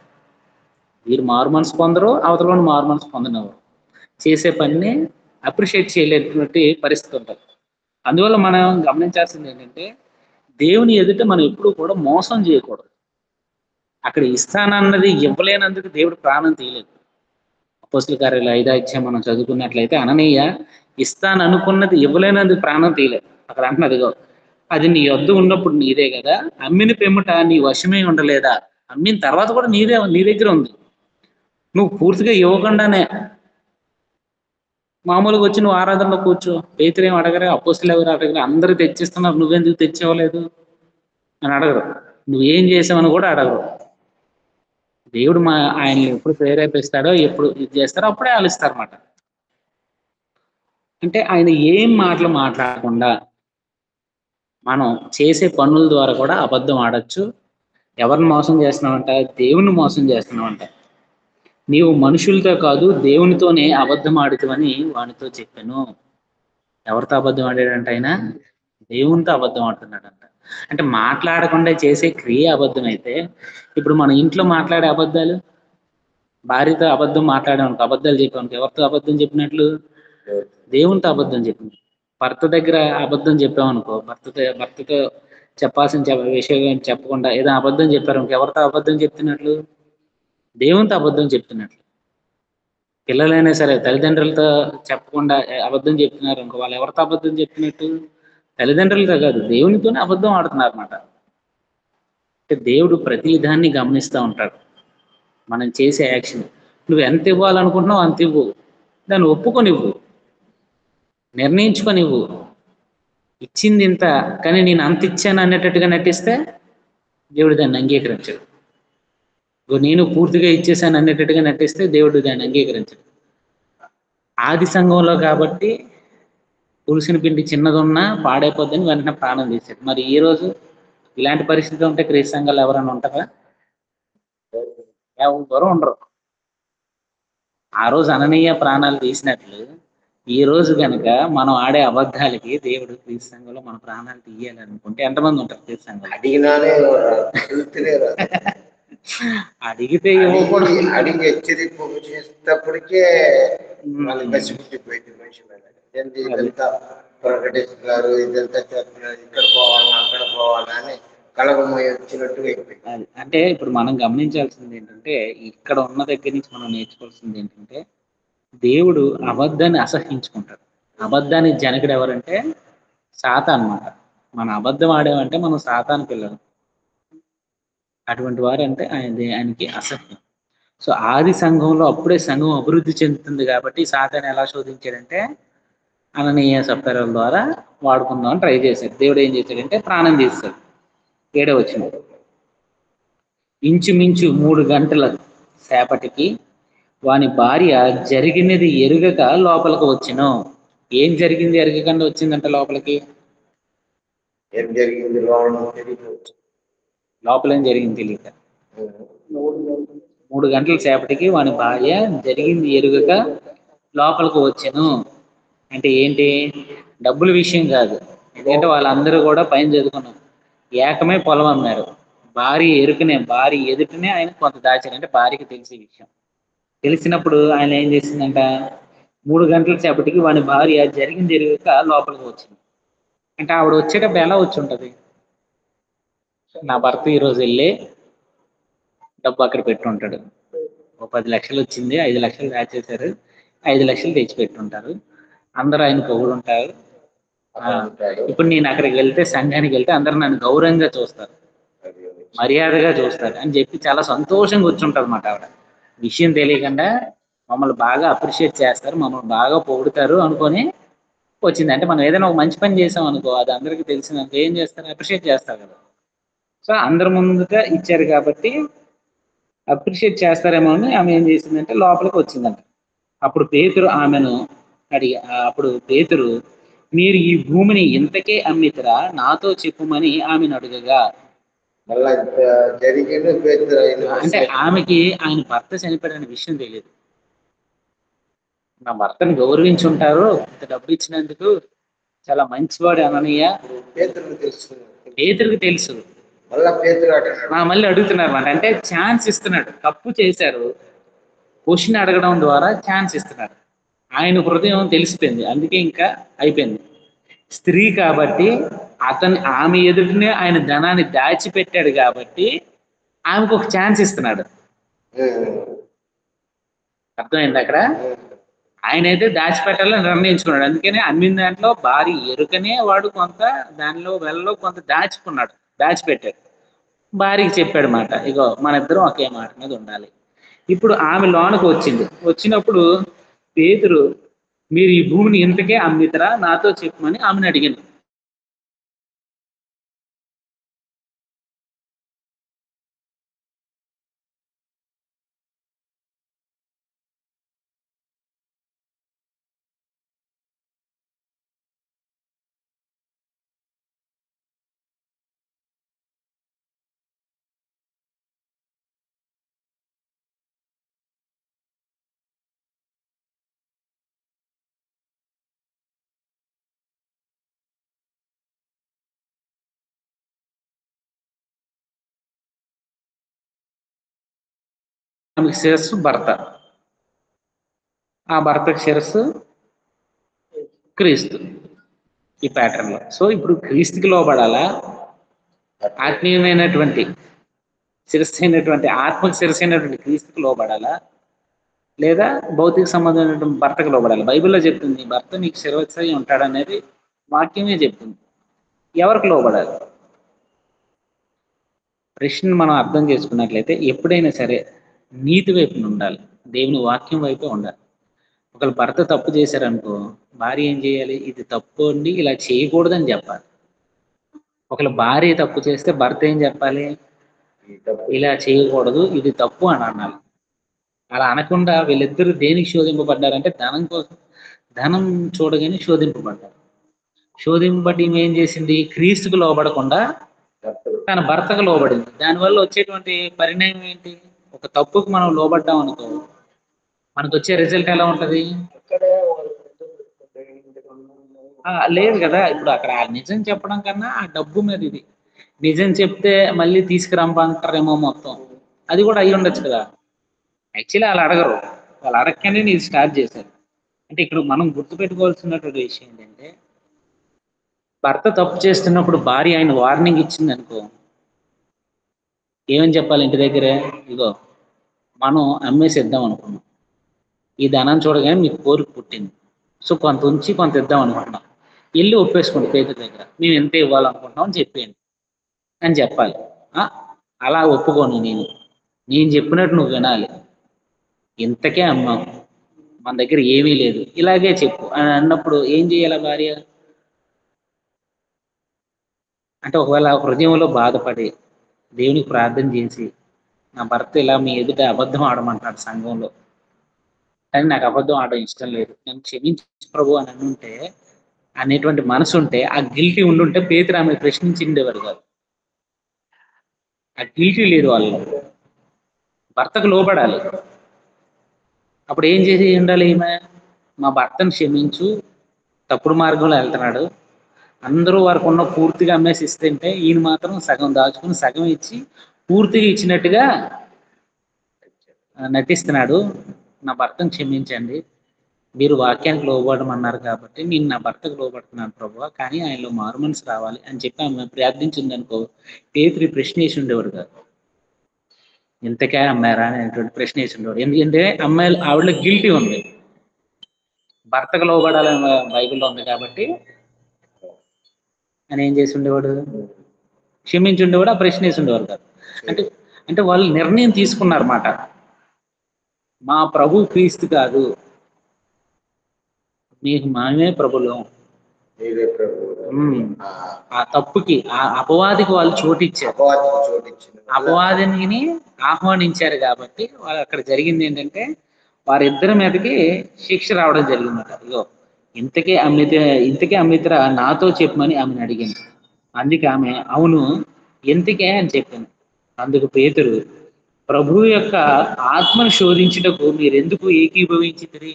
A: వీరు మారు మనసు పొందరు, అవతల మారు మనసు పొందనవరు, చేసే పనిని అప్రిషియేట్ చేయలేటువంటి పరిస్థితి ఉంటుంది. అందువల్ల మనం గమనించాల్సింది ఏంటంటే, దేవుని ఎదుట మనం ఎప్పుడు కూడా మోసం చేయకూడదు. అక్కడ ఇస్తానన్నది ఇవ్వలేనందుకు దేవుడు ప్రాణం తీయలేదు. అపోస్తల కార్యాలు 5వ అధ్యాయం మనం చదువుకున్నట్లయితే అననీయ ఇస్తాననుకున్నది ఇవ్వలేనందుకు ప్రాణం తీయలేదు. అక్కడ అంటున్నది ఇదిగో అది నీ యొద్ద ఉన్నప్పుడు నీదే కదా, అమ్మిన పిమ్మట నీ వశమే ఉండలేదా? అమ్మిన తర్వాత కూడా నీ దగ్గర ఉంది. నువ్వు పూర్తిగా ఇవ్వకుండానే మామూలుగా వచ్చి నువ్వు ఆరాధనలో కూర్చో, పేతురు ఏం అడగరు, అపోస్తలు ఎవరు అడగరు, అందరూ తెచ్చిస్తున్నారు, నువ్వెందుకు తెచ్చివ్వలేదు అని అడగరు. నువ్వేం చేసావని కూడా అడగరు. దేవుడు ఆయన్ని ఎప్పుడు ప్రేరేపిస్తాడో, ఎప్పుడు ఇది చేస్తాడో అప్పుడే వాళ్ళు ఇస్తారన్నమాట. అంటే ఆయన ఏం మాటలు మాట్లాడకుండా మనం చేసే పనుల ద్వారా కూడా అబద్ధం ఆడొచ్చు. ఎవరిని మోసం చేస్తున్నావంట? దేవుని మోసం చేస్తున్నావంట. నీవు మనుషులతో కాదు దేవునితోనే అబద్ధం ఆడుతావని వానితో చెప్పాను. ఎవరితో అబద్ధం ఆడాడంట ఆయన? దేవునితో అబద్ధం ఆడుతున్నాడంట. అంటే మాట్లాడకుండా చేసే క్రియ అబద్ధం అయితే, ఇప్పుడు మన ఇంట్లో మాట్లాడే అబద్ధాలు, భార్యతో అబద్ధం మాట్లాడామనుకో, అబద్ధాలు చెప్పామనుకో, ఎవరితో అబద్ధం చెప్పినట్లు? దేవునితో అబద్ధం చెప్పింది. భర్త దగ్గర అబద్ధం చెప్పామనుకో, భర్తతో చెప్పాల్సిన విషయం చెప్పకుండా ఏదో అబద్ధం చెప్పారనుకో, ఎవరితో అబద్ధం చెప్తున్నట్లు? దేవునితో అబద్ధం చెప్తున్నట్లు. పిల్లలైనా సరే తల్లిదండ్రులతో చెప్పకుండా అబద్ధం చెప్తున్నారు అనుకో, వాళ్ళు ఎవరితో అబద్ధం చెప్తున్నట్టు? తల్లిదండ్రులతో కాదు, దేవునితోనే అబద్ధం ఆడుతున్నారు అన్నమాట. అంటే దేవుడు ప్రతి దాన్ని గమనిస్తూ ఉంటాడు. మనం చేసే యాక్షన్, నువ్వు ఎంత ఇవ్వాలనుకుంటున్నావు అంత ఇవ్వు, దాన్ని ఒప్పుకొనివ్వు, నిర్ణయించుకొనివ్వు. ఇచ్చింది ఇంత కానీ నేను అంత ఇచ్చాను అనేటట్టుగా నటిస్తే దేవుడు దాన్ని అంగీకరించడు. నేను పూర్తిగా ఇచ్చేసాను అనేటట్టుగా నటిస్తే దేవుడు దాన్ని అంగీకరించడు. ఆది సంఘంలో కాబట్టి పులుసుని పిండి చిన్నదున్నా పాడైపోద్దని వెంటనే ప్రాణం తీశాడు. మరి ఈ రోజు ఇలాంటి పరిస్థితి ఉంటే క్రీస్తు సంఘాలు ఎవరైనా ఉంటారా? ఎవరు ఉండరు. ఆ రోజు అననీయ ప్రాణాలు తీసినట్లు ఈ రోజు కనుక మనం ఆడే అబద్ధాలకి దేవుడు క్రీస్తు సంఘంలో మన ప్రాణాలు తీయాలనుకుంటే ఎంతమంది ఉంటారు క్రీస్తు సంఘంలో?
C: అడిగినానే అడుగుతూనే రాదు.
A: అడిగితే ఇవ్వకూడదు.
C: అడిగి హెచ్చరిపు చేసేటప్పటికే వాళ్ళు బసిపుట్టిపోయింది మనిషి మీద. ఇదంతా ప్రకటిస్తున్నారు, ఇదంతా చేస్తున్నారు, ఇక్కడ పోవాలా అక్కడ పోవాలా అని కలగమోయి వచ్చినట్టుగా అయిపోయింది.
A: అంటే ఇప్పుడు మనం గమనించాల్సింది ఏంటంటే, ఇక్కడ ఉన్న దగ్గర నుంచి మనం నేర్చుకోవాల్సింది ఏంటంటే, దేవుడు అబద్ధాన్ని అసహించుకుంటాడు. అబద్ధానికి జనకుడు ఎవరంటే సాతాను అన్నమాట. మన అబద్ధం ఆడేమంటే మనం సాతాను పిల్లలు. అటువంటి వారు అంటే ఆయనకి అసహ్యం. సో ఆది సంఘంలో అప్పుడే సంఘం అభివృద్ధి చెందుతుంది కాబట్టి సాతాను ఎలా శోధించాడంటే అననీయ సప్తరుల ద్వారా వాడుకుందామని ట్రై చేశాడు. దేవుడు ఏం చేశాడంటే ప్రాణం తీస్తాడు. 7వ వచనం, ఇంచుమించు 3 గంటల సేపటికి వాని భార్య జరిగినది ఎరుగక లోపలికి వచ్చెను. ఏం జరిగింది ఎరగకుండా వచ్చిందంట లోపలికి?
C: ఏం జరిగింది
A: లోపల ఏం జరిగింది తెలియక 3 గంటల సేపటికి వాని భార్య జరిగింది ఎరుగక లోపలికి వచ్చెను. అంటే ఏంటి? డబ్బుల విషయం కాదు. ఎందుకంటే వాళ్ళందరూ కూడా పైన చదువుకున్నారు, ఏకమే పొలం అమ్మారు. భార్య ఎదుటనే ఆయన కొంత దాచారు. అంటే భార్యకి తెలిసే విషయం. తెలిసినప్పుడు ఆయన ఏం చేసిందంట, 3 గంటల సేపటికి వాని భార్య జరిగింది ఎరుగక లోపలికి వచ్చింది. అంటే ఆవిడ వచ్చేటప్పుడు ఎలా వచ్చి ఉంటది? నా భర్త ఈరోజు వెళ్ళి డబ్బు అక్కడ పెట్టుంటాడు. ఓ 10 లక్షలు వచ్చింది, 5 లక్షలు దాచేశారు, 5 లక్షలు తెచ్చి పెట్టుంటారు, అందరూ ఆయన పొగుడుంటారు. ఇప్పుడు నేను అక్కడికి వెళ్తే, సంఘానికి వెళ్తే అందరూ నన్ను గౌరవంగా చూస్తారు, మర్యాదగా చూస్తారు అని చెప్పి చాలా సంతోషంగా కూర్చుంటారు అన్నమాట ఆవిడ. విషయం తెలియకుండా మమ్మల్ని బాగా అప్రిషియేట్ చేస్తారు, మమ్మల్ని బాగా పొగుడుతారు అనుకొని వచ్చింది. అంటే మనం ఏదైనా ఒక మంచి పని చేసాం అనుకో, అది అందరికీ తెలిసినందుకు ఏం చేస్తారు? అప్రిషియేట్ చేస్తారు కదా. సో అందరి ముందుగా ఇచ్చారు కాబట్టి అప్రిషియేట్ చేస్తారేమో అని ఆమె ఏం చేసిందంటే లోపలికి వచ్చిందంట. అప్పుడు పేతురు మీరు ఈ భూమిని ఇంతకే అమ్మితరా, నాతో చెప్పుమని ఆమెను అడుగగా, అంటే ఆమెకి ఆయన భర్త చనిపోయిన విషయం తెలియదు. నా భర్తను గౌరవించి ఉంటారు, ఇంత డబ్బు ఇచ్చినందుకు చాలా మంచివాడు అననీయ. పేతురుకి తెలుసు, మళ్ళీ అడుగుతున్నారు అన్నమాట. అంటే ఛాన్స్ ఇస్తున్నాడు. తప్పు చేశారు, క్వశ్చన్ అడగడం ద్వారా ఛాన్స్ ఇస్తున్నాడు. ఆయన హృదయం తెలిసిపోయింది, అందుకే ఇంకా అయిపోయింది. స్త్రీ కాబట్టి ఆమె ఎదుటనే ఆయన ధనాన్ని దాచిపెట్టాడు కాబట్టి ఆమెకు ఒక ఛాన్స్ ఇస్తున్నాడు. అర్థమైంది అక్కడ? ఆయన అయితే దాచిపెట్టాలని నిర్ణయించుకున్నాడు. అందుకనే అమ్మిన దాంట్లో భారీ ఎరుకనే వాడు కొంత దానిలో వెళ్ళలో కొంత దాచిపెట్టాడు. భార్యకి చెప్పాడు మాట, ఇగో మన ఇద్దరం ఒకే మాట మీద ఉండాలి. ఇప్పుడు ఆమె లోనకు వచ్చినప్పుడు పేతురు, మీరు ఈ భూమిని ఇంతకే అమ్మితరా నాతో చెప్పమని ఆమెను అడిగింది. ఆమెకి శిరస్సు భర్త, ఆ భర్తకి శిరస్సు క్రీస్తు ఈ ప్యాటర్న్ లో. సో ఇప్పుడు క్రీస్తుకి లోబడాలా, ఆత్మీయమైనటువంటి శిరస్సు అయినటువంటి ఆత్మకు శిరస్సు అయినటువంటి క్రీస్తుకి లోబడాలా, లేదా భౌతిక సంబంధమైనటువంటి భర్తకు లోబడాలి? బైబిల్లో చెప్తుంది భర్త నీకు శిరస్సు అయి ఉంటాడనేది వాక్యమే చెప్తుంది. ఎవరికి లోబడాలి? ప్రశ్న మనం అర్థం చేసుకున్నట్లయితే ఎప్పుడైనా సరే నీతి వైపున ఉండాలి, దేవుని వాక్యం వైపే ఉండాలి. ఒకవేళ భర్త తప్పు చేశారనుకో, భార్య ఏం చేయాలి? ఇది తప్పు అండి, ఇలా చేయకూడదని చెప్పాలి. ఒకవేళ భార్య తప్పు చేస్తే భర్త ఏం చెప్పాలి? ఇలా చేయకూడదు, ఇది తప్పు అని అనాలి. అలా అనకుండా వీళ్ళిద్దరూ దేనికి శోధింపబడ్డారంటే ధనం కోసం, ధనం చూడగానే శోధింపబడ్డారు. శోధింపబడి ఏం చేసింది? క్రీస్తుకు లోబడకుండా తన భర్తకు లోబడింది. దానివల్ల వచ్చేటువంటి పరిణామం ఏంటి? ఒక తప్పుకు మనం లోబడ్డాం అనుకో, మనకు వచ్చే రిజల్ట్ ఎలా ఉంటది? లేదు కదా, ఇప్పుడు అక్కడ నిజం చెప్పడం కన్నా ఆ డబ్బు మీద ఇది నిజం చెప్తే మళ్ళీ తీసుకురంపంటారేమో మొత్తం, అది కూడా అయ్యి ఉండొచ్చు కదా. యాక్చువల్లీ వాళ్ళు అడగరు, వాళ్ళు అడగకనే నేను స్టార్ట్ చేశారు. అంటే ఇక్కడ మనం గుర్తుపెట్టుకోవాల్సినటువంటి విషయం ఏంటంటే, భర్త తప్పు చేస్తున్నప్పుడు భార్య ఆయన వార్నింగ్ ఇచ్చింది అనుకో, ఏమని చెప్పాలి? ఇంటి దగ్గరే, ఇగో మనం అమ్మేసిద్దాం అనుకున్నాం, ఈ ధనం చూడగానే మీకు కోరిక పుట్టింది, సో కొంత ఉంచి కొంత ఇద్దాం అనుకుంటున్నాం, వెళ్ళి ఒప్పేసుకోండి పేద దగ్గర, మేము ఎంత ఇవ్వాలనుకుంటున్నాం అని చెప్పేయండి అని చెప్పాలి. అలా ఒప్పుకోను, నేను చెప్పినట్టు నువ్వు వినాలి, ఇంతకే అమ్మాం, మన దగ్గర ఏమీ లేదు, ఇలాగే చెప్పు అని అన్నప్పుడు ఏం చేయాలి భార్య? అంటే ఒకవేళ హృదయంలో బాధపడి దేవునికి ప్రార్థన చేసి, నా భర్త ఇలా మీ ఎదుట అబద్ధం ఆడమంటాడు సంఘంలో, కానీ నాకు అబద్ధం ఆడడం ఇష్టం లేదు, నేను క్షమించు ప్రభు అని అనుంటే, అనేటువంటి మనసు ఉంటే, ఆ గిల్టీ ఉండుంటే పేతురు ఆమె ప్రశ్నించిండేవారు కాదు. ఆ గిల్టీ లేదు వాళ్ళు, భర్తకు లోబడాలి. అప్పుడు ఏం చేసి ఉండాలి? ఈమె, మా భర్తను క్షమించు, తప్పుడు మార్గంలో వెళ్తున్నాడు, అందరూ వారికి ఉన్న పూర్తిగా అమ్మేసి ఇస్తుంటే ఈయన మాత్రం సగం దాచుకుని సగం ఇచ్చి పూర్తిగా ఇచ్చినట్టుగా నటిస్తున్నాడు, నా భర్తను క్షమించండి, మీరు వాక్యానికి లోబడమన్నారు కాబట్టి నేను నా భర్తకు లోబడుతున్నాను ప్రభువా, కానీ ఆయనలో మారు మనసు రావాలి అని చెప్పి ఆమె ప్రార్థించింది అనుకో, పేతురు ప్రశ్న వేసి ఉండేవాడు కాదు, ఇంతకే అమ్మారా అనేటువంటి ప్రశ్న వేసి ఉండేవాడు. ఎందుకంటే అమ్మాయిలు ఆవిడలో గిల్టీ ఉంది, భర్తకు లోబడాలని బైబిల్లో ఉంది కాబట్టి అని ఏం చేసి ఉండేవాడు? క్షమించి ఉండేవాడు, ఆ ప్రశ్న వేసి ఉండేవాడు కాదు. అంటే అంటే వాళ్ళు నిర్ణయం తీసుకున్నారన్నమాట, మా ప్రభు క్రీస్తు కాదు, మీకు మనమే ప్రభులం. ఆ తప్పుకి, ఆ అపవాదికి వాళ్ళు చోటిచ్చారు, అపవాదిని ఆహ్వానించారు కాబట్టి వాళ్ళు అక్కడ జరిగింది ఏంటంటే వారిద్దరి మీదకి శిక్ష రావడం జరిగిందట. ఇగో ఇంతకే అమ్మితరా నాతో చెప్పమని ఆమెను అడిగింది. అందుకే ఆమె అవును ఎంతకే అని చెప్పింది. అందుకు పేతురు, ప్రభువు యొక్క ఆత్మను శోధించుటకు మీరు ఎందుకు ఏకీభవించితిరి?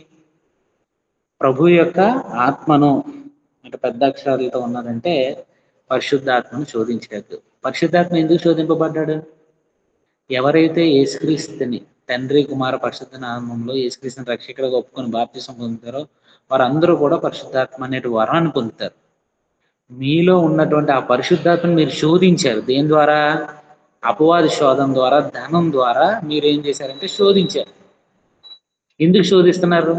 A: ప్రభు యొక్క ఆత్మను అంటే పెద్ద అక్షరాలతో ఉన్నదంటే పరిశుద్ధాత్మను శోధించలేదు. పరిశుద్ధాత్మ ఎందుకు శోధింపబడ్డాడు? ఎవరైతే యేసుక్రీస్తుని తండ్రి కుమార పరిశుద్ధ నామంలో యేసుక్రీస్తుని రక్షకుడిగా ఒప్పుకొని బాప్తిసం పొందుతారో వారందరూ కూడా పరిశుద్ధాత్మ అనే వరాన్ని పొందుతారు. మీలో ఉన్నటువంటి ఆ పరిశుద్ధాత్మను మీరు శోధించారు. దేని ద్వారా? అపవాది శోధన ద్వారా, ధనం ద్వారా మీరు ఏం చేశారంటే శోధించారు. ఎందుకు శోధిస్తున్నారు?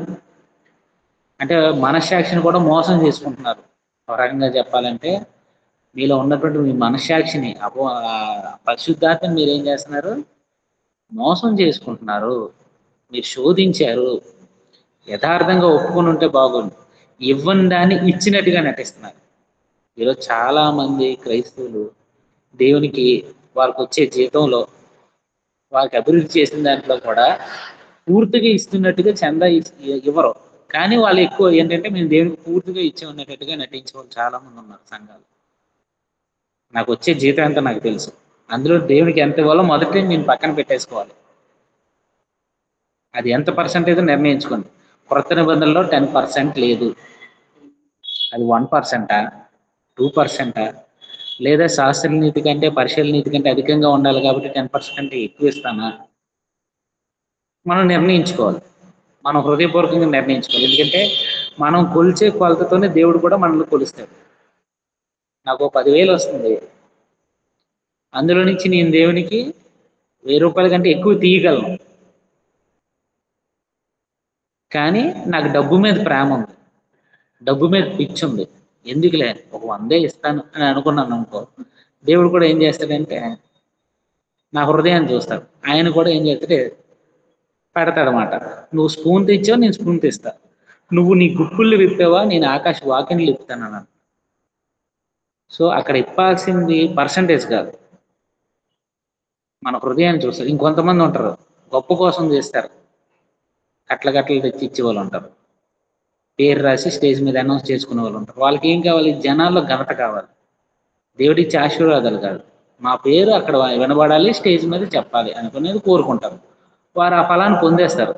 A: అంటే మనస్సాక్షిని కూడా మోసం చేసుకుంటున్నారు. ఒక రకంగా చెప్పాలంటే మీలో ఉన్నటువంటి మీ మనస్సాక్షిని పరిశుద్ధాత్మని మీరు ఏం చేస్తున్నారు? మోసం చేసుకుంటున్నారు. మీరు శోధించారు. యథార్థంగా ఒప్పుకొని ఉంటే బాగుండు. ఇవ్వని దాన్ని ఇచ్చినట్టుగా నటిస్తున్నారు. ఈరోజు చాలా మంది క్రైస్తవులు దేవునికి వారికి వచ్చే జీతంలో వారికి అభివృద్ధి చేసిన దాంట్లో కూడా పూర్తిగా ఇస్తున్నట్టుగా చందా ఇవ్వరు. కానీ వాళ్ళు ఎక్కువ ఏంటంటే మేము దేవునికి పూర్తిగా ఇచ్చి ఉన్నట్టుగా నటించే వాళ్ళు చాలా మంది ఉన్నారు సంఘాలు. నాకు వచ్చే జీతం ఎంత నాకు తెలుసు, అందులో దేవునికి ఎంత ఇవ్వాలో మొదట నేను పక్కన పెట్టేసుకోవాలి. అది ఎంత పర్సెంటేజ్ నిర్ణయించుకోండి. కొత్త నిబంధనలో 10% లేదు, అది 1%, 2%, లేదా శాస్త్ర నీతి కంటే పరిశీలన నీతి కంటే అధికంగా ఉండాలి కాబట్టి 10% కంటే ఎక్కువ ఇస్తానా మనం నిర్ణయించుకోవాలి. మనం హృదయపూర్వకంగా నిర్ణయించుకోవాలి. ఎందుకంటే మనం కొలిచే కొలతతోనే దేవుడు కూడా మనల్ని కొలుస్తాడు. నాకు 10,000 వస్తుంది, అందులో నుంచి నేను దేవునికి 1000 రూపాయల కంటే ఎక్కువ తీయగలను. కానీ నాకు డబ్బు మీద ప్రేమ ఉంది, డబ్బు మీద పిచ్చి ఉంది. ఎందుకులే ఒక 100 ఇస్తాను అని అనుకున్నాను అనుకో, దేవుడు కూడా ఏం చేస్తాడంటే నా హృదయాన్ని చూస్తాడు. ఆయన కూడా ఏం చేస్తాడు, పెడతాడనమాట. నువ్వు స్పూన్ తెచ్చావు, నేను స్పూన్ తెస్తా. నువ్వు నీ గుప్పుళ్ళు విప్పావా, నేను ఆకాశ వాకిన్లు విప్పుతాను అన్నాను. సో అక్కడ ఇప్పాల్సింది పర్సంటేజ్ కాదు, మన హృదయాన్ని చూస్తారు. ఇంకొంతమంది ఉంటారు గొప్ప కోసం చేస్తారు, కట్ల తెచ్చి ఇచ్చే వాళ్ళు ఉంటారు, పేరు రాసి స్టేజ్ మీద అనౌన్స్ చేసుకునే వాళ్ళు ఉంటారు. వాళ్ళకి ఏం కావాలి? జనాల్లో ఘనత కావాలి, దేవుడిచ్చే ఆశీర్వాదాలు కాదు. మా పేరు అక్కడ వినబడాలి, స్టేజ్ మీద చెప్పాలి అనుకునేది కోరుకుంటారు. వారు ఆ ఫలాన్ని పొందేస్తారు.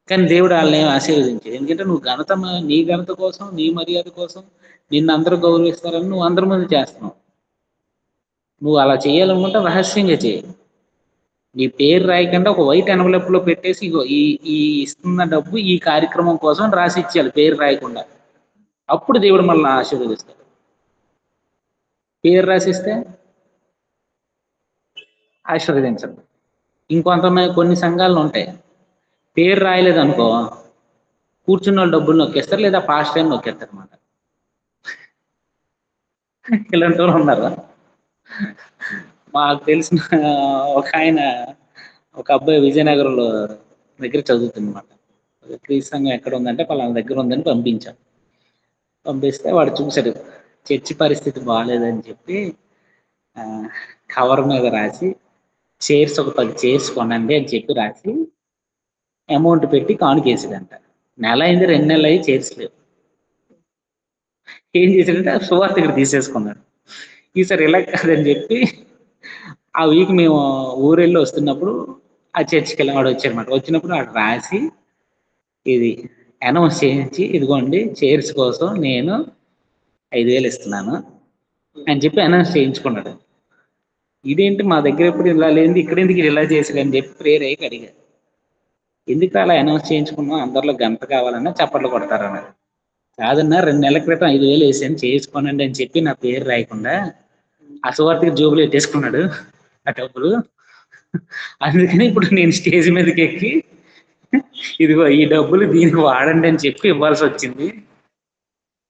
A: కానీ దేవుడు వాళ్ళని ఆశీర్వదించాడు. ఎందుకంటే నువ్వు ఘనత, నీ ఘనత కోసం, నీ మర్యాద కోసం, నిన్ను అందరూ గౌరవిస్తారని నువ్వు అందరి ముందు చేస్తున్నావు. నువ్వు అలా చేయాలనుకుంటే రహస్యంగా చేయి. నీ పేరు రాయకుండా ఒక వైట్ ఎన్వలప్ లో పెట్టేసి ఇగో ఈ ఇస్తున్న డబ్బు ఈ కార్యక్రమం కోసం రాసి ఇచ్చేయాలి, పేరు రాయకుండా. అప్పుడు దేవుడు మనల్ని ఆశీర్వదిస్తాడు. పేరు రాసిస్తే ఆశీర్వదించడు. ఇంకొంతమంది కొన్ని సంఘాలు ఉంటాయి, పేరు రాయలేదు అనుకో కూర్చున్న వాళ్ళు డబ్బులు నొక్కేస్తారు, లేదా పాస్ట్ టైం నొక్కేస్తారు అన్నమాట. ఇలాంటి వాళ్ళు ఉన్నారు. మాకు తెలిసిన ఒక ఆయన, ఒక అబ్బాయి విజయనగరంలో దగ్గర చదువుతుంది అనమాట. క్రీస్తు సంఘం ఎక్కడ ఉందంటే పలానా దగ్గర ఉందని పంపించాం. పంపిస్తే వాడు చూశాడు, చర్చి పరిస్థితి బాగాలేదని చెప్పి కవర్ మీద రాసి చైర్స్ ఒక 10 చైర్స్ కొనండి అని చెప్పి రాసి అమౌంట్ పెట్టి కానుకేసాడంట. నెల అయింది, 2 నెలలు అయ్యి చైర్స్ లేవు. ఏం చేశాడంటే ఆ సువార్త ఇక్కడ తీసేసుకున్నాడు. ఈసారి ఇలా కాదని చెప్పి ఆ వీక్ మేము ఊరెళ్ళి వస్తున్నప్పుడు ఆ చర్చికి వెళ్ళి వాడు వచ్చారన్నమాట. వచ్చినప్పుడు వాడు రాసి ఇది అనౌన్స్ చేయించి, ఇదిగోండి చైర్స్ కోసం నేను 5,000 ఇస్తున్నాను అని చెప్పి అనౌన్స్ చేయించుకున్నాడు. ఇదేంటి మా దగ్గర ఎప్పుడు ఇలా లేదు, ఇక్కడ ఎందుకు ఇలా చేసాడు అని చెప్పి ప్రేయర్ అయ్యి అడిగారు. ఎందుకు అలా అనౌన్స్ చేయించుకున్నాం, అందరిలో గంట కావాలన్నా చప్పట్లు కొడతారన్నారు. కాదన్నా 2 నెలల క్రితం 5,000 వేసాను చేసుకోనండి అని చెప్పి నా పేరు రాయకుండా అసవార్తికి జోబులు పెట్టేసుకున్నాడు ఆ డబ్బులు. అందుకని ఇప్పుడు నేను స్టేజ్ మీదకి ఎక్కి ఇదిగో ఈ డబ్బులు దీనికి వాడండి అని చెప్పి ఇవ్వాల్సి వచ్చింది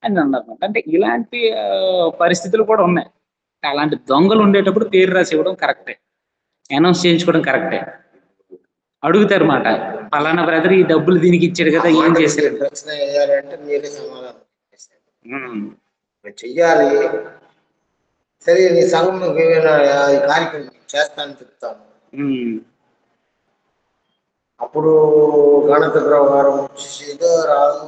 A: అని అన్నారు. అంటే ఇలాంటి పరిస్థితులు కూడా ఉన్నాయి. అలాంటి దొంగలు ఉండేటప్పుడు పేరు రాసి ఇవ్వడం కరెక్టే, అనౌన్స్ చేయించుకోవడం కరెక్టే. అడుగుతారు మాట, పలానా బ్రదర్ ఈ డబ్బులు దీనికి ఇచ్చాడు కదా, ఏం చేశారు?
C: ప్రశ్న వేయాలంటే మీరే సమాధానం చెయ్యాలి. సరే నీ సంఘం కార్యక్రమం చేస్తానని చెప్తాను. అప్పుడు గణత వ్యవహారం ఏదో రాదు.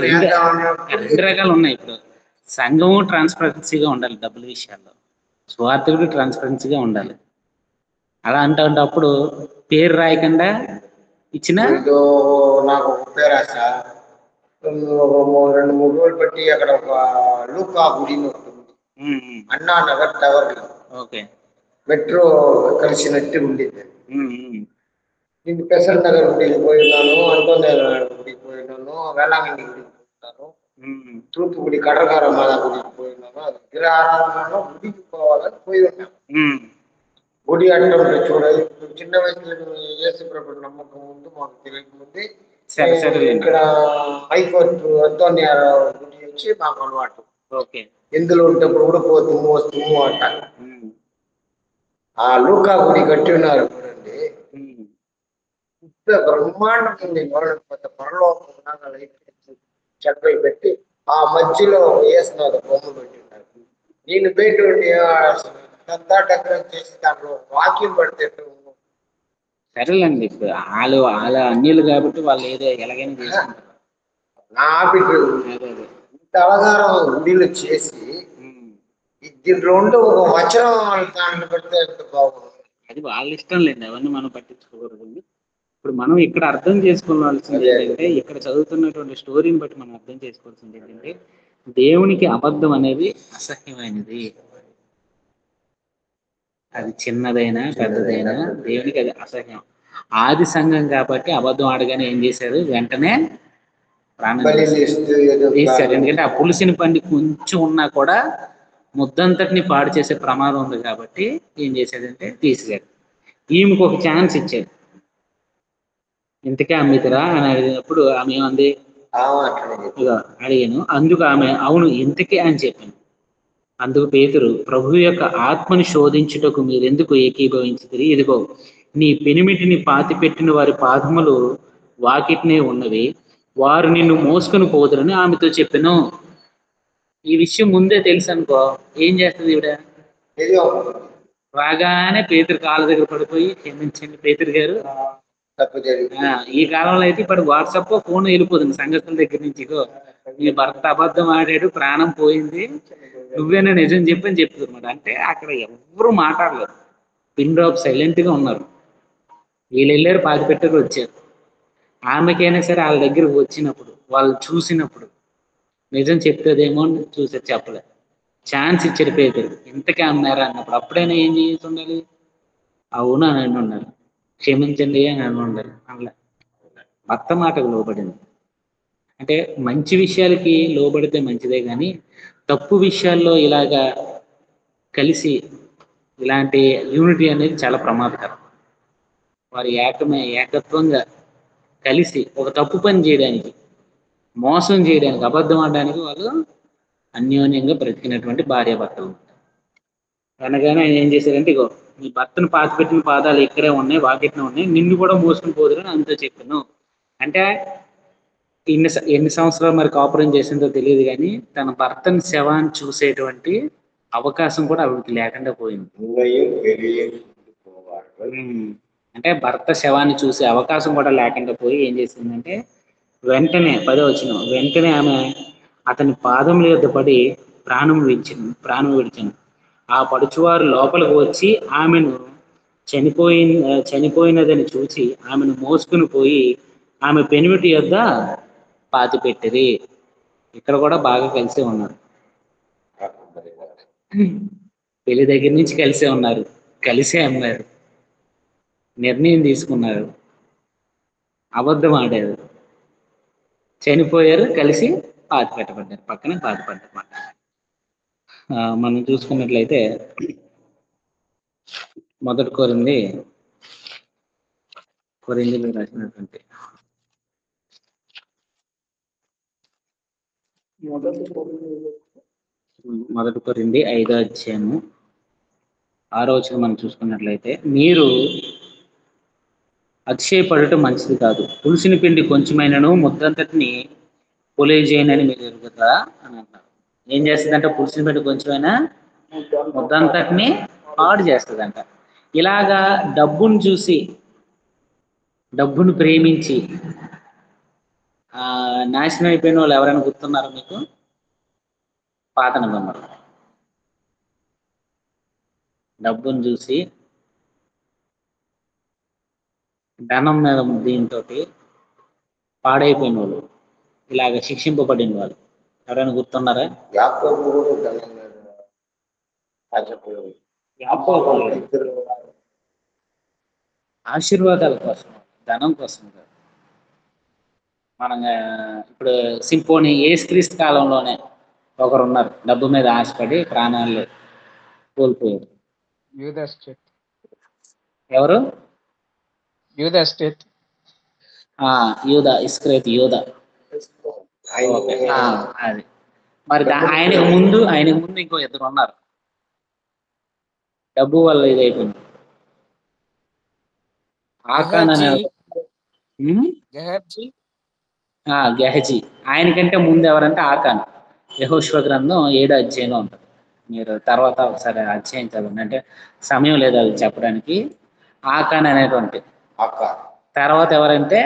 A: రెండు రకాలు ఉన్నాయి. ఇప్పుడు సంఘము ట్రాన్స్పరెన్సీగా ఉండాలి డబ్బుల విషయాల్లో, స్వార్థకుడు ట్రాన్స్పరెన్సీగా ఉండాలి. అలా అంటప్పుడు పేరు రాయకుండా ఇచ్చిన
C: నాకు ఒక పేరు రాశ 2-3 రోజులు బట్టి అక్కడ ఒక లూకా గుడి ఉంటుంది, అన్నా నగర్ టవర్ లో.
A: ఓకే,
C: మెట్రో కలిసినట్టు ఉండేది. నేను పెసర్ నగర్ గుడికి పోయినాను, అంటోని గుడికి పోయినాను, వేళాంగణి గుడికి పోయినాను,
A: ఉమ్,
C: తూర్పు గుడి కటకారమ్మ గుడికి పోయినాము. అది విగ్రహారాధనలో గుడికి పోవాలని పోయి ఉన్నాం.
A: ఉమ్,
C: గుడి అంటే చూడాలి. చిన్న వయసులో యేసు ప్రభు నమ్మకం ముందు మాకు తెలియకముందే
A: సరేలేండి.
C: ఇక్కడ హైకోర్టు అంతోనియారావు గుడి వచ్చి మాకు అలవాటు.
A: ఓకే.
C: ఇందులో ఉంటప్పుడు కూడా పోతుము వస్తుము అంట.
A: ఉమ్,
C: ఆ లూకా గుడి కట్టి ఉన్నారు చూడండి,
A: ఉమ్,
C: పెద్ద బ్రహ్మాండం ఉంది. పెద్ద పరలోకం చెక్కలు పెట్టి ఆ మధ్యలో వేసినారు బొమ్మ పెట్టి ఉన్నారు. నేను బయట ఉండి అంతా డెకరేట్ చేసి దాంట్లో వాక్యం పడితే
A: సరేలేండి. ఇప్పుడు వాళ్ళ అన్యులు కాబట్టి వాళ్ళు ఏదో ఎలాగైనా చేసుకుంటారు.
C: నా బిడ్డ
A: అదే అదే.
C: ఇంత అలంకారం గుడిలో చేసి
A: ఉమ్,
C: దీంట్లో ఉంటే ఒక వచనం దాంట్లో పెడితే ఎంత బాగుంది.
A: అది వాళ్ళ ఇష్టం లేండి, అవన్నీ మనం పట్టించుకోకూడదు. ఇప్పుడు మనం ఇక్కడ అర్థం చేసుకోవాల్సింది
C: అదే.
A: ఏంటంటే, ఇక్కడ చదువుతున్నటువంటి స్టోరీని బట్టి మనం అర్థం చేసుకోవాల్సింది ఏంటంటే, దేవునికి అబద్ధం అనేది అసహ్యమైనది. అది చిన్నదైనా పెద్దదైనా దేవునికి అది అసహ్యం. ఆది సంఘం కాబట్టి అబద్ధం ఆడగానే ఏం చేశారు, వెంటనే ప్రాణం
C: బలి
A: తీశారు.
C: చేస్తూ
A: ఎందుకంటే ఆ పులిసిన పండి కొంచెం ఉన్నా కూడా ముద్దంతటిని పాడు చేసే ప్రమాదం ఉంది కాబట్టి ఏం చేశాడంటే తీసేశాడు. ఈమెకు ఒక ఛాన్స్ ఇచ్చాడు. ఇంతకే అమ్మితరా అని అడిగినప్పుడు ఆమె ఏమంది, ఇదిగో అడిగాను. అందుకు ఆమె అవును ఇంతకే అని చెప్పింది. అందుకు పేతురు, ప్రభు యొక్క ఆత్మని శోధించుటకు మీరెందుకు ఏకీభవించుతారు? ఇదిగో నీ పెనిమిటిని పాతిపెట్టిన వారి పాదములు వాకిట్నే ఉన్నవి, వారు నిన్ను మోసుకొని పోదురని ఆమెతో చెప్పాను. ఈ విషయం ముందే తెలుసు అనుకో, ఏం చేస్తుంది ఈవిడ? రాగానే పేతురు కాళ్ళ దగ్గర పడిపోయి, క్షమించండి పేతురు గారు, ఈ కాలంలో అయితే ఇప్పుడు వాట్సాప్ ఫోన్ వెళ్ళిపోతుంది సంఘస్థుల దగ్గర నుంచి, ఇగో నీ భర్త అబద్ధం ఆడాడు, ప్రాణం పోయింది, నువ్వేనా నిజం చెప్పని చెప్తుంది అనమాట. అంటే అక్కడ ఎవరు మాట్లాడలేదు, పిన్ డ్రాప్ సైలెంట్ గా ఉన్నారు. వీళ్ళు వెళ్ళారు, పాతి పెట్టారు, వచ్చారు. ఆమెకైనా సరే వాళ్ళ దగ్గరకు వచ్చినప్పుడు, వాళ్ళు చూసినప్పుడు నిజం చెప్తుందేమో అని చూసారు, చెప్పలేదు. ఛాన్స్ ఇచ్చారు పేదరు, ఇంతకే అన్నారా అన్నప్పుడు అప్పుడైనా ఏం చేసి ఉండాలి? అవును అని ఉండాలి, క్షమించండి అని ఉండాలి. అలా భర్త మాటకు లోబడింది. అంటే మంచి విషయాలకి లోబడితే మంచిదే కానీ తప్పు విషయాల్లో ఇలాగా కలిసి ఇలాంటి యూనిటీ అనేది చాలా ప్రమాదకరం. వారు ఏకత్వంగా కలిసి ఒక తప్పు పని చేయడానికి, మోసం చేయడానికి, అబద్ధం ఆడడానికి వాళ్ళు అన్యోన్యంగా బ్రతికినటువంటి భార్యాభర్తలు. అనగానే ఆయన ఏం చేశారంటే, ఇగో నీ భర్తను పాతిపెట్టిన పాదాలు ఇక్కడే ఉన్నాయి, వాకిట్నే ఉన్నాయి, నిన్ను కూడా మోసుకుని పోదురని అంతా చెప్పాను. అంటే ఎన్ని సంవత్సరాలు మరి కాపురం చేసిందో తెలియదు కానీ తన భర్తని శవాన్ని చూసేటువంటి అవకాశం కూడా ఆవిడకి లేకుండా పోయింది. అంటే భర్త శవాన్ని చూసే అవకాశం కూడా లేకుండా పోయి ఏం చేసిందంటే, వెంటనే 10వ వచనం, వెంటనే ఆమె అతని పాదముల యొద్ద పడి ప్రాణం విడిచింది. ఆ పడుచువారు లోపలికి వచ్చి ఆమెను చనిపోయినదని చూసి ఆమెను మోసుకుని పోయి ఆమె పెనిమిటి యొద్ద పాతి పెట్టిరి. ఇక్కడ కూడా బాగా కలిసే ఉన్నారు. పెళ్లి దగ్గర నుంచి కలిసే ఉన్నారు, కలిసే అన్నారు, నిర్ణయం తీసుకున్నారు, అబద్ధం ఆడారు, చనిపోయారు, కలిసి పాతి పెట్టబడ్డారు, పక్కనే పాతి పెట్టబడ్డారు. మనం చూసుకున్నట్లయితే మొదటి కొరింథీయులకు రాసినటువంటి మొదటి కొరింథీ 5వ అధ్యాయము 6వ వచనం మనం చూసుకున్నట్లయితే, మీరు అతిశయపడటం మంచిది కాదు, పులిసిన పిండి కొంచెమైనను ముద్దంతటిని పొలేజేయనని మీరు ఎరుగుతారా అని అంటారు. ఏం చేస్తుందంటే పులిసిన పిండి కొంచెమైనా ముద్దంతటిని పాడు చేస్తుందంట. ఇలాగా డబ్బును చూసి, డబ్బును ప్రేమించి నాశనం అయిపోయిన వాళ్ళు ఎవరైనా గుర్తున్నారా మీకు? పాత నిబంధనలు డబ్బును చూసి, ధనం మీద దీంతో పాడైపోయిన వాళ్ళు, ఇలాగ శిక్షింపబడిన వాళ్ళు ఎవరైనా గుర్తున్నారా? ఆశీర్వాదాల కోసం, ధనం కోసం కాదు. మనం ఇప్పుడు సింపోని యేసుక్రీస్తు కాలంలోనే ఒకరు ఉన్నారు, డబ్బు మీద ఆశపడి ప్రాణాలు కోల్పోయారు.
D: యూదాస్టేట్
A: ఎవరు?
D: యూదాస్టేట్
A: యూదా, ఇస్కరేతు యూదా. ఓకే, అది మరి ఆయనకు ముందు ఇంకో ఇద్దరు ఉన్నారు, డబ్బు వల్ల ఇదైపోయింది. ఆకాన్ అనే గెహజీ. ఆయనకంటే ముందు ఎవరంటే ఆకాన్. యెహోషువ గ్రంథం 7వ అధ్యాయంలో ఉంటుంది. మీరు తర్వాత ఒకసారి అధ్యాయం చదవండి, అంటే సమయం లేదు అది చెప్పడానికి. ఆకాన్ అనేటువంటి తర్వాత ఎవరంటే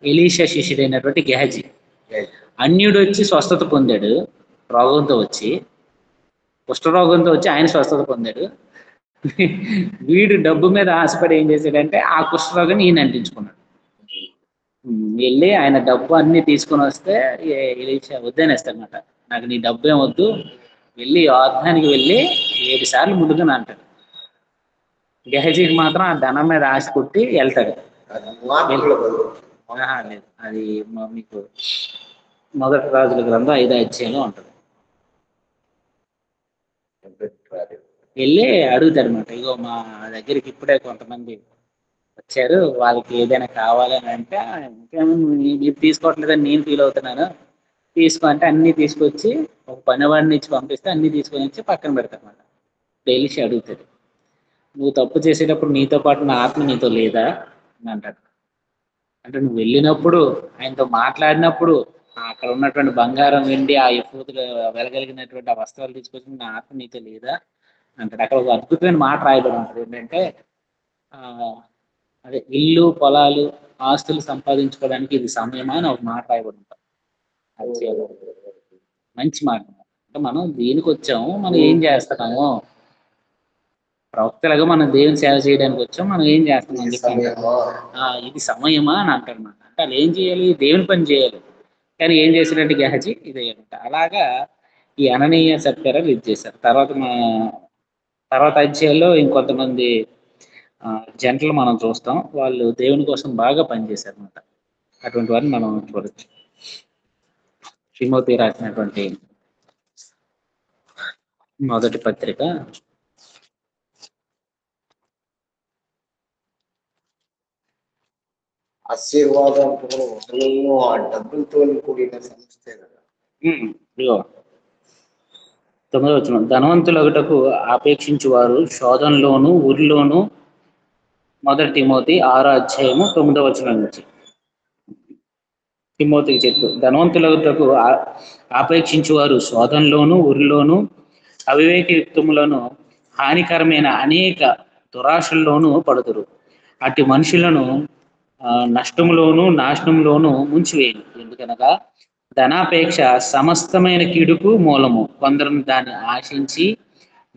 A: ఎలీషా శిష్యుడైనటువంటి గెహజీ. అన్యుడు వచ్చి స్వస్థత పొందాడు, రోగంతో వచ్చి, కుష్ఠరోగంతో వచ్చి ఆయన స్వస్థత పొందాడు. వీడు డబ్బు మీద ఆశపడి ఏం చేశాడంటే ఆ కుష్ఠరోగాన్ని ఈయన అంటించుకున్నాడు. వెళ్ళి ఆయన డబ్బు అన్ని తీసుకొని వస్తే ఎలీషా వద్దనేస్తాడనమాట. నాకు నీ డబ్బు ఏం వద్దు, వెళ్ళి యోర్దానికి వెళ్ళి 7 సార్లు ముడుగుని అంటాడు. గెహజీకి మాత్రం ఆ ధనం మీద ఆశ పుట్టి వెళ్తాడు. లేదు, అది మీకు మొదటి రాజుల గ్రంథం 5వ అధ్యాయంలో ఉంటుంది. వెళ్ళి అడుగుతాడు అనమాట, ఇగో మా దగ్గరికి ఇప్పుడే కొంతమంది వచ్చారు, వాళ్ళకి ఏదైనా కావాలని అంటే, మీరు తీసుకోవట్లేదని నేను ఫీల్ అవుతున్నాను, తీసుకో అంటే అన్ని తీసుకొచ్చి ఒక పనివాడిని ఇచ్చి పంపిస్తే అన్ని తీసుకొని వచ్చి పక్కన పెడతానమాట. డైలీషి అడుగుతాడు, నువ్వు తప్పు చేసేటప్పుడు నీతో పాటు నా ఆత్మ నీతో లేదా అని అంటాడు. అంటే నువ్వు వెళ్ళినప్పుడు ఆయనతో మాట్లాడినప్పుడు అక్కడ ఉన్నటువంటి బంగారం, వెండి, ఆ ఎఫోతులు వెలగలిగినటువంటి ఆ వస్త్రాలు తీసుకొచ్చి నా ఆత్మ నీతో లేదా అంటాడు. అక్కడ ఒక అద్భుతమైన మాట రాయబడి ఉంటుంది, ఏంటంటే అదే ఇల్లు, పొలాలు, ఆస్తులు సంపాదించుకోవడానికి ఇది సమయమా అని ఒక మాట రాయబడి ఉంటుంది. మంచి మాట. అంటే మనం దేనికి వచ్చాము, మనం ఏం చేస్తున్నాము, ప్రవక్తలుగా మనం దేవుని సేవ చేయడానికి వచ్చాం, మనం ఏం చేస్తున్నాం ఇది సమయమా అని అంటారు అన్నమాట. అంటే వాళ్ళు ఏం చేయాలి, దేవుని పని చేయాలి, కానీ ఏం చేసినట్టు గెహజీ ఇదేంట. అలాగా ఈ అననీయ సత్కారాలు ఇది చేశారు. తర్వాత అధ్యాయంలో ఇంకొంతమంది జంటలు మనం చూస్తాం, వాళ్ళు దేవుని కోసం బాగా పనిచేశారు అన్నమాట. అటువంటి వారిని మనం చూడొచ్చు. తిమోతి రాసినటువంటి మొదటి పత్రిక
C: 9వ
A: వచనం, ధనవంతులగుటకు ఆపేక్షించు వారు శోధనలోను ఊరిలోను. మొదటి తిమోతి 6వ అధ్యాయము 9వ వచనం నుంచి తిమోతికి చెప్పు, ధనవంతులగుటకు ఆపేక్షించు వారు శోధనలోను ఊరిలోను, అవివేక యుక్తములను, హానికరమైన అనేక దురాశల్లోనూ పడుతురు. అట్టి మనుషులను నష్టములోను నాశనంలోను ముంచివేయను. ఎందుకనగా ధనాపేక్ష సమస్తమైన కీడుకు మూలము. కొందరు దాన్ని ఆశించి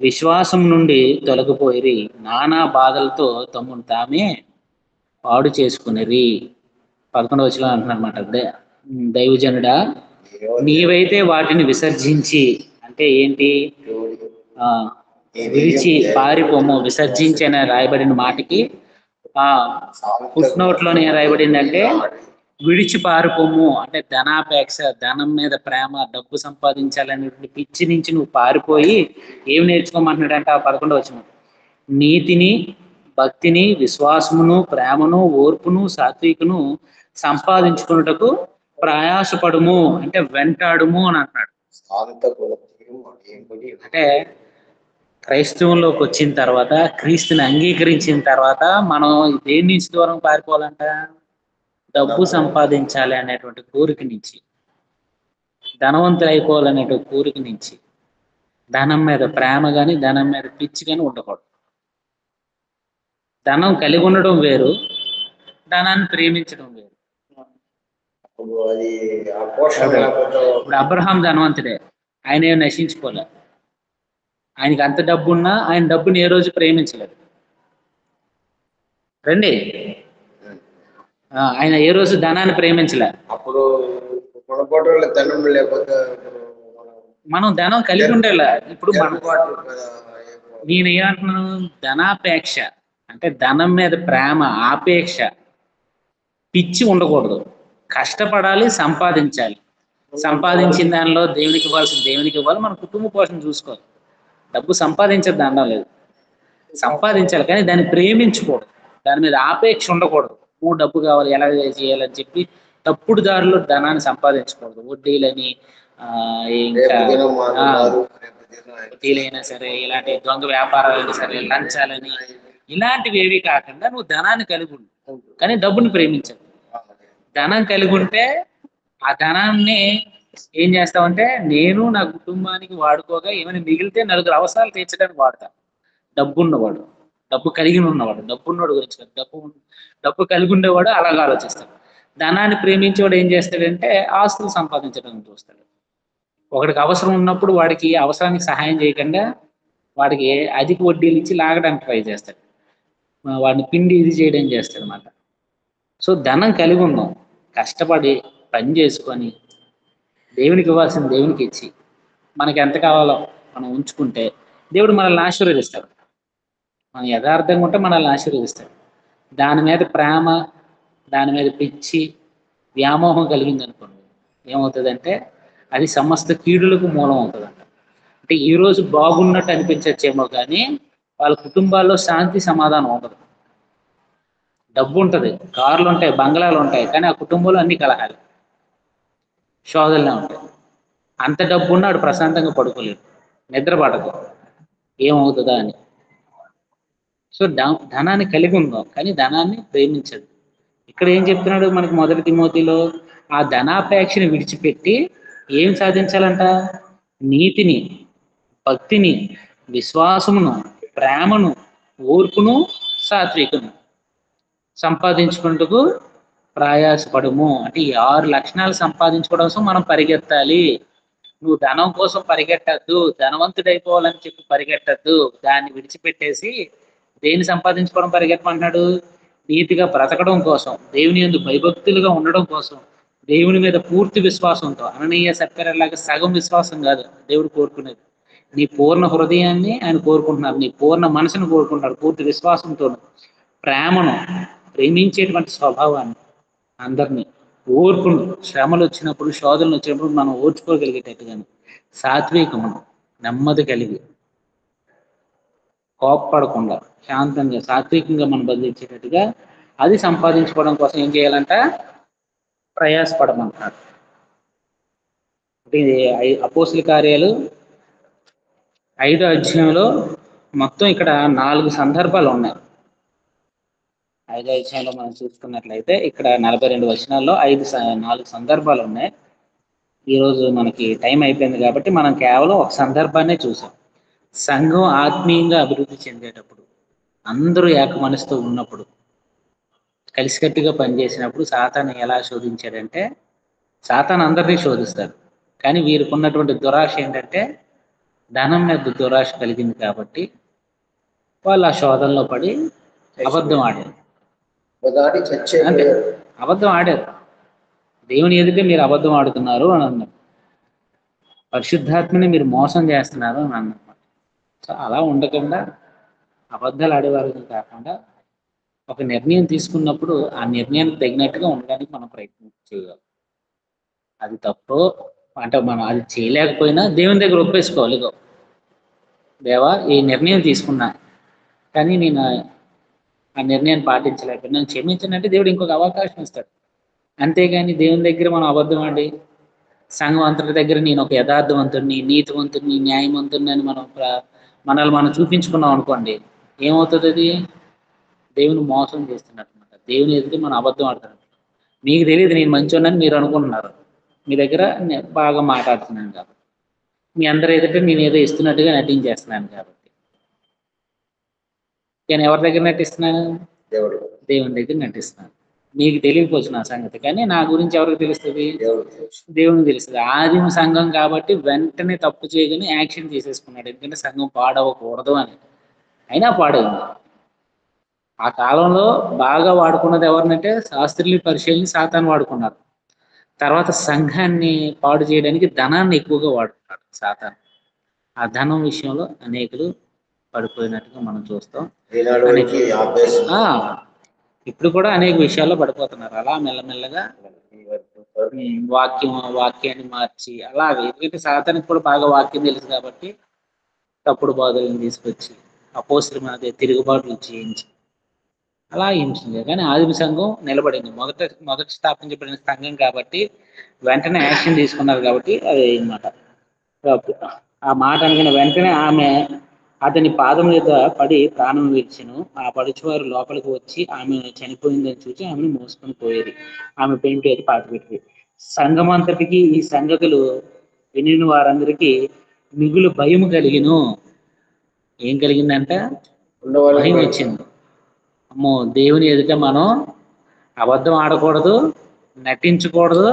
A: విశ్వాసం నుండి తొలగిపోయి నానా బాధలతో తమను తామే పాడు చేసుకునేది. 11వ వచనం అంటున్నమాట, దైవజనుడా నీవైతే వాటిని విసర్జించి, అంటే ఏంటి, విడిచి పారిపోము. విసర్జించి అనే రాయబడిన మాటకి ఫుట్నోట్లోనే రాయబడిందంటే విడిచి పారిపోము, అంటే ధనాపేక్ష, ధనం మీద ప్రేమ, డబ్బు సంపాదించాలనేటువంటి పిచ్చి నుంచి నువ్వు పారిపోయి ఏం నేర్చుకోమంటున్నాడంటే ఆ 11వ వచనం, నీతిని, భక్తిని, విశ్వాసమును, ప్రేమను, ఓర్పును, సాత్వికను సంపాదించుకున్నటకు ప్రయాసపడుము, అంటే వెంటాడుము అని అంటున్నాడు. అంటే క్రైస్తవంలోకి వచ్చిన తర్వాత, క్రీస్తుని అంగీకరించిన తర్వాత మనం దేని నుంచి దూరం పారిపోవాలంట, డబ్బు సంపాదించాలి అనేటువంటి కోరిక నుంచి, ధనవంతులు అయిపోవాలనేటువంటి కోరిక నుంచి, ధనం మీద ప్రేమ కానీ ధనం మీద పిచ్చి కానీ ఉండకూడదు. ధనం కలిగి ఉండడం వేరు, ధనాన్ని ప్రేమించడం వేరు. ఇప్పుడు అబ్రహాం ధనవంతుడే, ఆయన ఏం నశించుకోలే. ఆయనకి అంత డబ్బు ఉన్నా ఆయన డబ్బుని ఏ రోజు ప్రేమించలేదు. రండి, ఆయన ఏ రోజు ధనాన్ని ప్రేమించలే.
C: అప్పుడు ధనం లేకపోతే
A: మనం ధనం కలిగి ఉండేలా. ఇప్పుడు నేను ఏమంటున్నాను, ధనాపేక్ష అంటే ధనం మీద ప్రేమ, ఆపేక్ష, పిచ్చి ఉండకూడదు. కష్టపడాలి, సంపాదించాలి. సంపాదించిన దానిలో దేవునికి ఇవ్వాల్సిన దేవునికి ఇవ్వాలి, మన కుటుంబ పోషణ చూసుకోవాలి. డబ్బు సంపాదించద్దు అనడం లేదు, సంపాదించాలి, కానీ దాన్ని ప్రేమించకూడదు, దాని మీద ఆపేక్ష ఉండకూడదు. డబ్బు కావాలి ఎలా చేయాలని చెప్పి తప్పుడు దారిలో ధనాన్ని సంపాదించకూడదు. వడ్డీలని ఇంకా వడ్డీలైనా సరే, ఇలాంటి దొంగ వ్యాపారాలైనా సరే, లంచాలని, ఇలాంటివి ఏవి కాకుండా నువ్వు ధనాన్ని కలిగి ఉండు, కానీ డబ్బుని ప్రేమించదు. ధనం కలిగి ఉంటే ఆ ధనాన్ని ఏం చేస్తావంటే, నేను నా కుటుంబానికి వాడుకోగా ఏమైనా మిగిలితే నలుగురు అవసరాలు తీర్చడానికి వాడతాను. డబ్బు ఉన్నవాడు, డబ్బు కలిగి ఉన్నవాడు, డబ్బు ఉన్నవాడు గురించి కాదు, డబ్బు కలిగి ఉండేవాడు అలాగ ఆలోచిస్తాడు. ధనాన్ని ప్రేమించేవాడు ఏం చేస్తాడంటే ఆస్తులు సంపాదించడం చూస్తాడు. ఒకడికి అవసరం ఉన్నప్పుడు వాడికి అవసరానికి సహాయం చేయకుండా వాడికి అధిక వడ్డీలు ఇచ్చి లాగడానికి ట్రై చేస్తాడు, వాడిని పిండి ఇది చేయడం చేస్తాడు అన్నమాట. సో ధనం కలిగి ఉన్నాం, కష్టపడి పని చేసుకొని దేవునికి ఇవ్వాల్సిన దేవునికి ఇచ్చి మనకి ఎంత కావాలో మనం ఉంచుకుంటే దేవుడు మనల్ని ఆశీర్వదిస్తాడు. మనం యథార్థంగా ఉంటే మనల్ని ఆశీర్వదిస్తాడు. దాని మీద ప్రేమ, దాని మీద పిచ్చి, వ్యామోహం కలిగింది అనుకోండి, ఏమవుతుందంటే అది సమస్త కీడులకు మూలం అవుతుందంట. అంటే ఈరోజు బాగున్నట్టు అనిపించచ్చేమో కానీ వాళ్ళ కుటుంబాల్లో శాంతి సమాధానం ఉండదు. డబ్బు ఉంటుంది, కార్లు ఉంటాయి, బంగ్లాలు ఉంటాయి, కానీ ఆ కుటుంబంలో అన్ని కలహాలు, శోధనలే ఉంటాయి. అంత డబ్బు ఉన్నాడు ప్రశాంతంగా పడుకోలేడు, నిద్ర పడదు, ఏమవుతుందా అని. సో ధనాన్ని కలిగి ఉందాం, కానీ ధనాన్ని ప్రేమించదు. ఇక్కడ ఏం చెప్తున్నాడు మనకి మొదటి తిమోతిలో, ఆ ధనాపేక్షని విడిచిపెట్టి ఏం సాధించాలంట? నీతిని, భక్తిని, విశ్వాసమును, ప్రేమను, ఓర్పును, సాత్వికను సంపాదించుకుంటూ ప్రయాసపడము. అంటే ఈ 6 లక్షణాలు సంపాదించుకోవడం కోసం మనం పరిగెత్తాలి. నువ్వు ధనం కోసం పరిగెట్టద్దు, ధనవంతుడైపోవాలని చెప్పి పరిగెట్టద్దు. దాన్ని విడిచిపెట్టేసి దేన్ని సంపాదించుకోవడం పరిగెత్తమంటున్నాడు? నీతిగా బ్రతకడం కోసం, దేవుని యందు భయభక్తులుగా ఉండడం కోసం, దేవుని మీద పూర్తి విశ్వాసంతో, అననీయ సత్పరలాగా సగం విశ్వాసం కాదు దేవుడు కోరుకునేది, నీ పూర్ణ హృదయాన్ని ఆయన కోరుకుంటున్నారు, నీ పూర్ణ మనసును కోరుకుంటున్నాడు, పూర్తి విశ్వాసంతో, ప్రేమను, ప్రేమించేటువంటి స్వభావాన్ని, అందరినీ, ఓర్పును, శ్రమలు వచ్చినప్పుడు, శోధనలు వచ్చినప్పుడు మనం ఓర్చుకోగలిగేటట్టుగాను, సాత్వికమును, నెమ్మది కలిగి, కోప్పడకుండా, శాంతంగా, సాత్వికంగా మనం బంధించేటట్టుగా అది సంపాదించుకోవడం కోసం ఏం చేయాలంట? ప్రయాసపడమంటారు. ఇది అపోస్తుల కార్యాలు 5వ అధ్యాయంలో మొత్తం ఇక్కడ 4 సందర్భాలు ఉన్నాయి. 5వ అధ్యాయంలో మనం చూసుకున్నట్లయితే ఇక్కడ 42 వచనాల్లో 4 సందర్భాలు ఉన్నాయి. ఈరోజు మనకి టైం అయిపోయింది కాబట్టి మనం కేవలం ఒక సందర్భాన్నే చూసాం. సంఘం ఆత్మీయంగా అభివృద్ధి చెందేటప్పుడు, అందరూ ఏక మనసుతో ఉన్నప్పుడు, కలిసికట్టుగా పనిచేసినప్పుడు సాతాను ఎలా శోధించాడంటే, సాతాను అందరినీ శోధిస్తాడు, కానీ వీరికి ఉన్నటువంటి దురాశ ఏంటంటే ధనం మీద దురాశ కలిగింది కాబట్టి వాళ్ళు ఆ శోధనలో పడి అబద్ధం ఆడారు. అంటే అబద్ధం ఆడారు, దేవుని ఎదుటే మీరు అబద్ధం ఆడుతున్నారు అని అన్నారు, పరిశుద్ధాత్మని మీరు మోసం చేస్తున్నారు అని అన్నమాట. సో అలా ఉండకుండా అబద్ధాలు ఆడేవారు కాకుండా ఒక నిర్ణయం తీసుకున్నప్పుడు ఆ నిర్ణయానికి తగినట్టుగా ఉండడానికి మనం ప్రయత్నం చేయాలి. అది తప్పు అంటే మనం అది చేయలేకపోయినా దేవుని దగ్గర ఒప్పేసుకోవాలి. దేవా ఈ నిర్ణయం తీసుకున్నా, కానీ నేను ఆ నిర్ణయాన్ని పాటించలేకపోయినా నన్ను క్షమించనంటే దేవుడు ఇంకొక అవకాశం ఇస్తాడు. అంతేగాని దేవుని దగ్గర మనం అబద్ధం ఆడి, సంఘం అంతటి దగ్గర నేను ఒక యథార్థవంతుడిని, నీతివంతుడిని, న్యాయవంతుడిని అని మనల్ని మనం చూపించుకున్నాం అనుకోండి, ఏమవుతుంది? అది దేవుని మోసం చేస్తున్నట్టు అనమాట. దేవుని ఎదుటి మనం అబద్ధం ఆడుతున్నట్టు. మీకు తెలియదు నేను మంచోనని మీరు అనుకుంటున్నారు, మీ దగ్గర బాగా మాట్లాడుతున్నాను కాబట్టి, మీ అందరి ఎదుట నేను ఏదో ఇస్తున్నట్టుగా నటించేస్తున్నాను కాబట్టి. నేను ఎవరి దగ్గర నటిస్తున్నాను? దేవుని దగ్గర నటిస్తున్నాను. మీకు తెలియకపోవచ్చు నా సంగతి, కానీ నా గురించి ఎవరికి తెలుస్తుంది? దేవునికి తెలుస్తుంది. ఆదిమ సంఘం కాబట్టి వెంటనే తప్పు చేయగానే యాక్షన్ తీసేసుకున్నాడు, ఎందుకంటే సంఘం పాడవకూడదు అని. అయినా పాడైంది. ఆ కాలంలో బాగా వాడుకున్నది ఎవరినంటే శాస్త్రులు, పరిశీలిని, సాతాను వాడుకున్నారు. తర్వాత సంఘాన్ని పాడు చేయడానికి ధనాన్ని ఎక్కువగా వాడుకున్నాడు సాతాను. ఆ ధనం విషయంలో అనేకులు పడిపోయినట్టుగా మనం చూస్తాం. ఇప్పుడు కూడా అనేక విషయాల్లో పడిపోతున్నారు. అలా మెల్లమెల్లగా వాక్యాన్ని మార్చి అలాగే, ఎందుకంటే సాతానికి కూడా బాగా వాక్యం తెలుసు కాబట్టి తప్పుడు బోధలను తీసుకొచ్చి అపోస్తుల మీద తిరుగుబాట్లు చేయించి అలా హింసించారు. కానీ ఆదిమ సంఘం నిలబడింది. మొదట స్థాపించబడిన సంఘం కాబట్టి వెంటనే యాక్షన్ తీసుకున్నారు కాబట్టి అది అన్నమాట. ఆ మాట అనుకున్న వెంటనే ఆమె అతని పాదం మీద పడి ప్రాణం విడిచెను. ఆ పడుచువారు లోపలికి వచ్చి ఆమె చనిపోయిందని చూసి ఆమెను మోసుకొని పోయేది. ఆమె పెయింట్ అయితే పాతి పెట్టింది. సంఘం అంతటికి ఈ సంగతులు వినిన వారందరికీ మిగులు భయం కలిగిను. ఏం కలిగిందంటే భయం వచ్చింది. అమ్మో, దేవుని ఎదుట మనం అబద్ధం ఆడకూడదు, నటించకూడదు,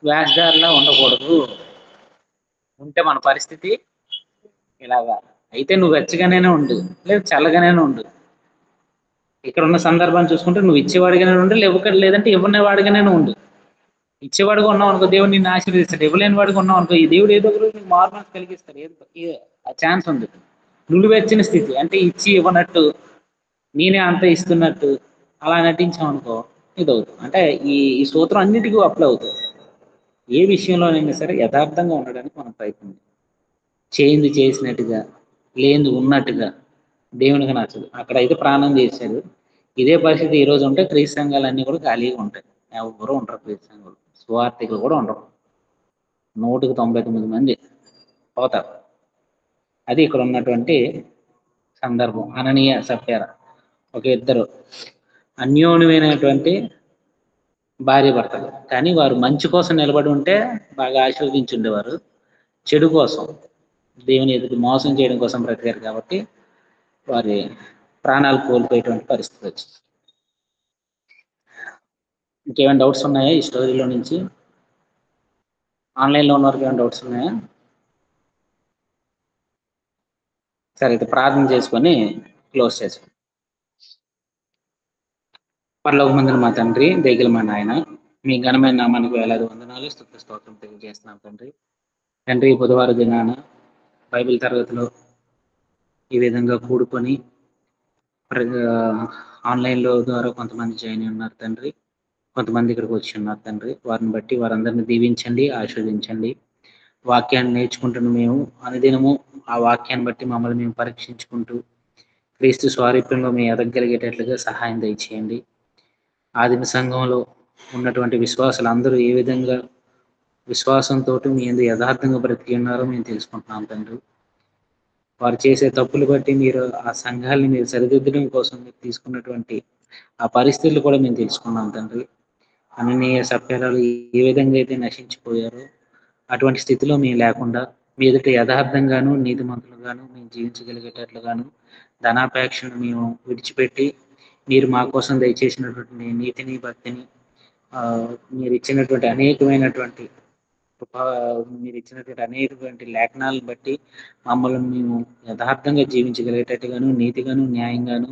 A: వేషధారిలా ఉండకూడదు. ఉంటే మన పరిస్థితి ఇలాగా. అయితే నువ్వు వెచ్చగానే ఉండు, లేదు చల్లగానే ఉండు. ఇక్కడ ఉన్న సందర్భాన్ని చూసుకుంటే నువ్వు ఇచ్చేవాడిగానే ఉండు, లేదంటే ఇవ్వని వాడిగానే ఉండు. ఇచ్చేవాడిగా ఉన్నావు అనుకో, దేవుడు నిన్ను ఆశీర్వదిస్తాడు. ఇవ్వలేని వాడిగా ఉన్నావు అనుకో, ఈ దేవుడు ఏదో ఒకరు నీకు మార్పులు కలిగిస్తాడు. ఆ ఛాన్స్ ఉంది. నులివెచ్చిన స్థితి అంటే ఇచ్చి ఇవ్వనట్టు, నేనే అంత ఇస్తున్నట్టు అలా నటించాం అనుకో, ఇదవుతుంది. అంటే ఈ సూత్రం అన్నిటికీ అప్లై అవుతుంది. ఏ విషయంలోనైనా సరే యథార్థంగా ఉండడానికి మనం ప్రయత్నం చేయింది చేసినట్టుగా, లేనిది ఉన్నట్టుగా దేవునికి నచ్చదు. అక్కడైతే ప్రాణం చేశారు. ఇదే పరిస్థితి ఈ రోజు ఉంటే క్రీస్తు సంఘాలన్నీ కూడా ఖాళీగా ఉంటాయి. ఎవరు ఉండరు. క్రీస్తు సంఘాలు సువార్థికులు కూడా ఉండరు. 199 మంది పోతారు. అది ఇక్కడ ఉన్నటువంటి సందర్భం. అననీయ సప్ఫీరా ఒక ఇద్దరు అన్యోన్యమైనటువంటి భార్య భర్తలు, కానీ వారు మంచి కోసం నిలబడి ఉంటే బాగా ఆశీర్వదించుండేవారు. చెడు కోసం, దేవుని ఎదుటి మోసం చేయడం కోసం బ్రతికారు కాబట్టి వారి ప్రాణాలు కోల్పోయేటువంటి పరిస్థితి వచ్చింది. ఇంకేమైనా డౌట్స్ ఉన్నాయా ఈ స్టోరీలో నుంచి? ఆన్లైన్లో ఉన్న వరకు ఏమైనా డౌట్స్ ఉన్నాయా? సరే, అయితే ప్రార్థన చేసుకొని క్లోజ్ చేసుకోండి. పరలోకమందున మా తండ్రి, దయగల మా నాయన, మీ ఘనమైన నామానికి వేలాది వందనాలు, స్తుతి స్తోత్రం తెలియజేస్తున్నాం తండ్రి. తండ్రి, బుధవారం దినాన బైబిల్ తరగతిలో ఈ విధంగా కూడుకొని ఆన్లైన్లో ద్వారా కొంతమంది జాయిన్ ఉన్నారు తండ్రి, కొంతమంది ఇక్కడికి వచ్చి ఉన్నారు తండ్రి. వారిని బట్టి వారందరిని దీవించండి, ఆశీర్వదించండి. వాక్యాన్ని నేర్చుకుంటున్న మేము అనుదినము ఆ వాక్యాన్ని బట్టి మమ్మల్ని మేము పరీక్షించుకుంటూ క్రీస్తు స్వారూప్యంలో మేము ఎదగలిగేటట్లుగా సహాయం దయచేయండి. ఆదిమ సంఘంలో ఉన్నటువంటి విశ్వాసులు అందరూ ఏ విధంగా విశ్వాసంతో మీ యందు యథార్థంగా బ్రతికి ఉన్నారో మేము తెలుసుకుంటున్నాం తండ్రి. వారు చేసే తప్పులు బట్టి మీరు ఆ సంఘాలని మీరు సరిదిద్దడం కోసం మీరు తీసుకున్నటువంటి ఆ పరిస్థితులు కూడా మేము తెలుసుకున్నాం తండ్రి. అననీయ సప్ఫీరాలు ఏ విధంగా అయితే నశించిపోయారో అటువంటి స్థితిలో మేము లేకుండా మీ ఎదుట యథార్థంగాను నీతిమంతులుగాను మేము జీవించగలిగేటట్లుగాను ధనాపేక్షను మేము విడిచిపెట్టి మీరు మా కోసం దయచేసినటువంటి నీతిని, భక్తిని, మీరు ఇచ్చినటువంటి అనేకమైనటువంటి లేఖనాలను బట్టి మమ్మల్ని మేము యథార్థంగా జీవించగలిగేటట్టుగాను, నీతిగాను, న్యాయంగాను,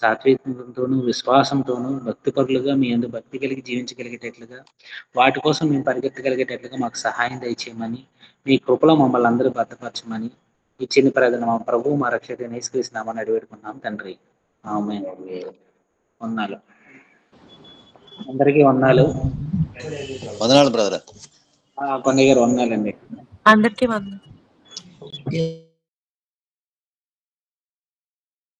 A: సాత్వికంతోనూ, విశ్వాసంతోనూ, భక్తిపరులుగా మీ యందు భక్తి కలిగి జీవించగలిగేటట్లుగా, వాటి కోసం మేము పరిగెత్తగలిగేటట్లుగా మాకు సహాయం దయచేయమని, మీ కృపలో మమ్మల్ని అందరూ భద్రపరచమని ఈ చిన్న ప్రార్థన మా ప్రభు మా రక్షకుడైన యేసుక్రీస్తు నామమున అడివేడుకుంటున్నాం తండ్రి. ఆమేన్. వందనాలు అందరికీ. వందనాలు
E: వందనాలు బ్రదర్.
A: కొండయ్య గారు వందనాలండి.
B: అందరికీ వందనాలు.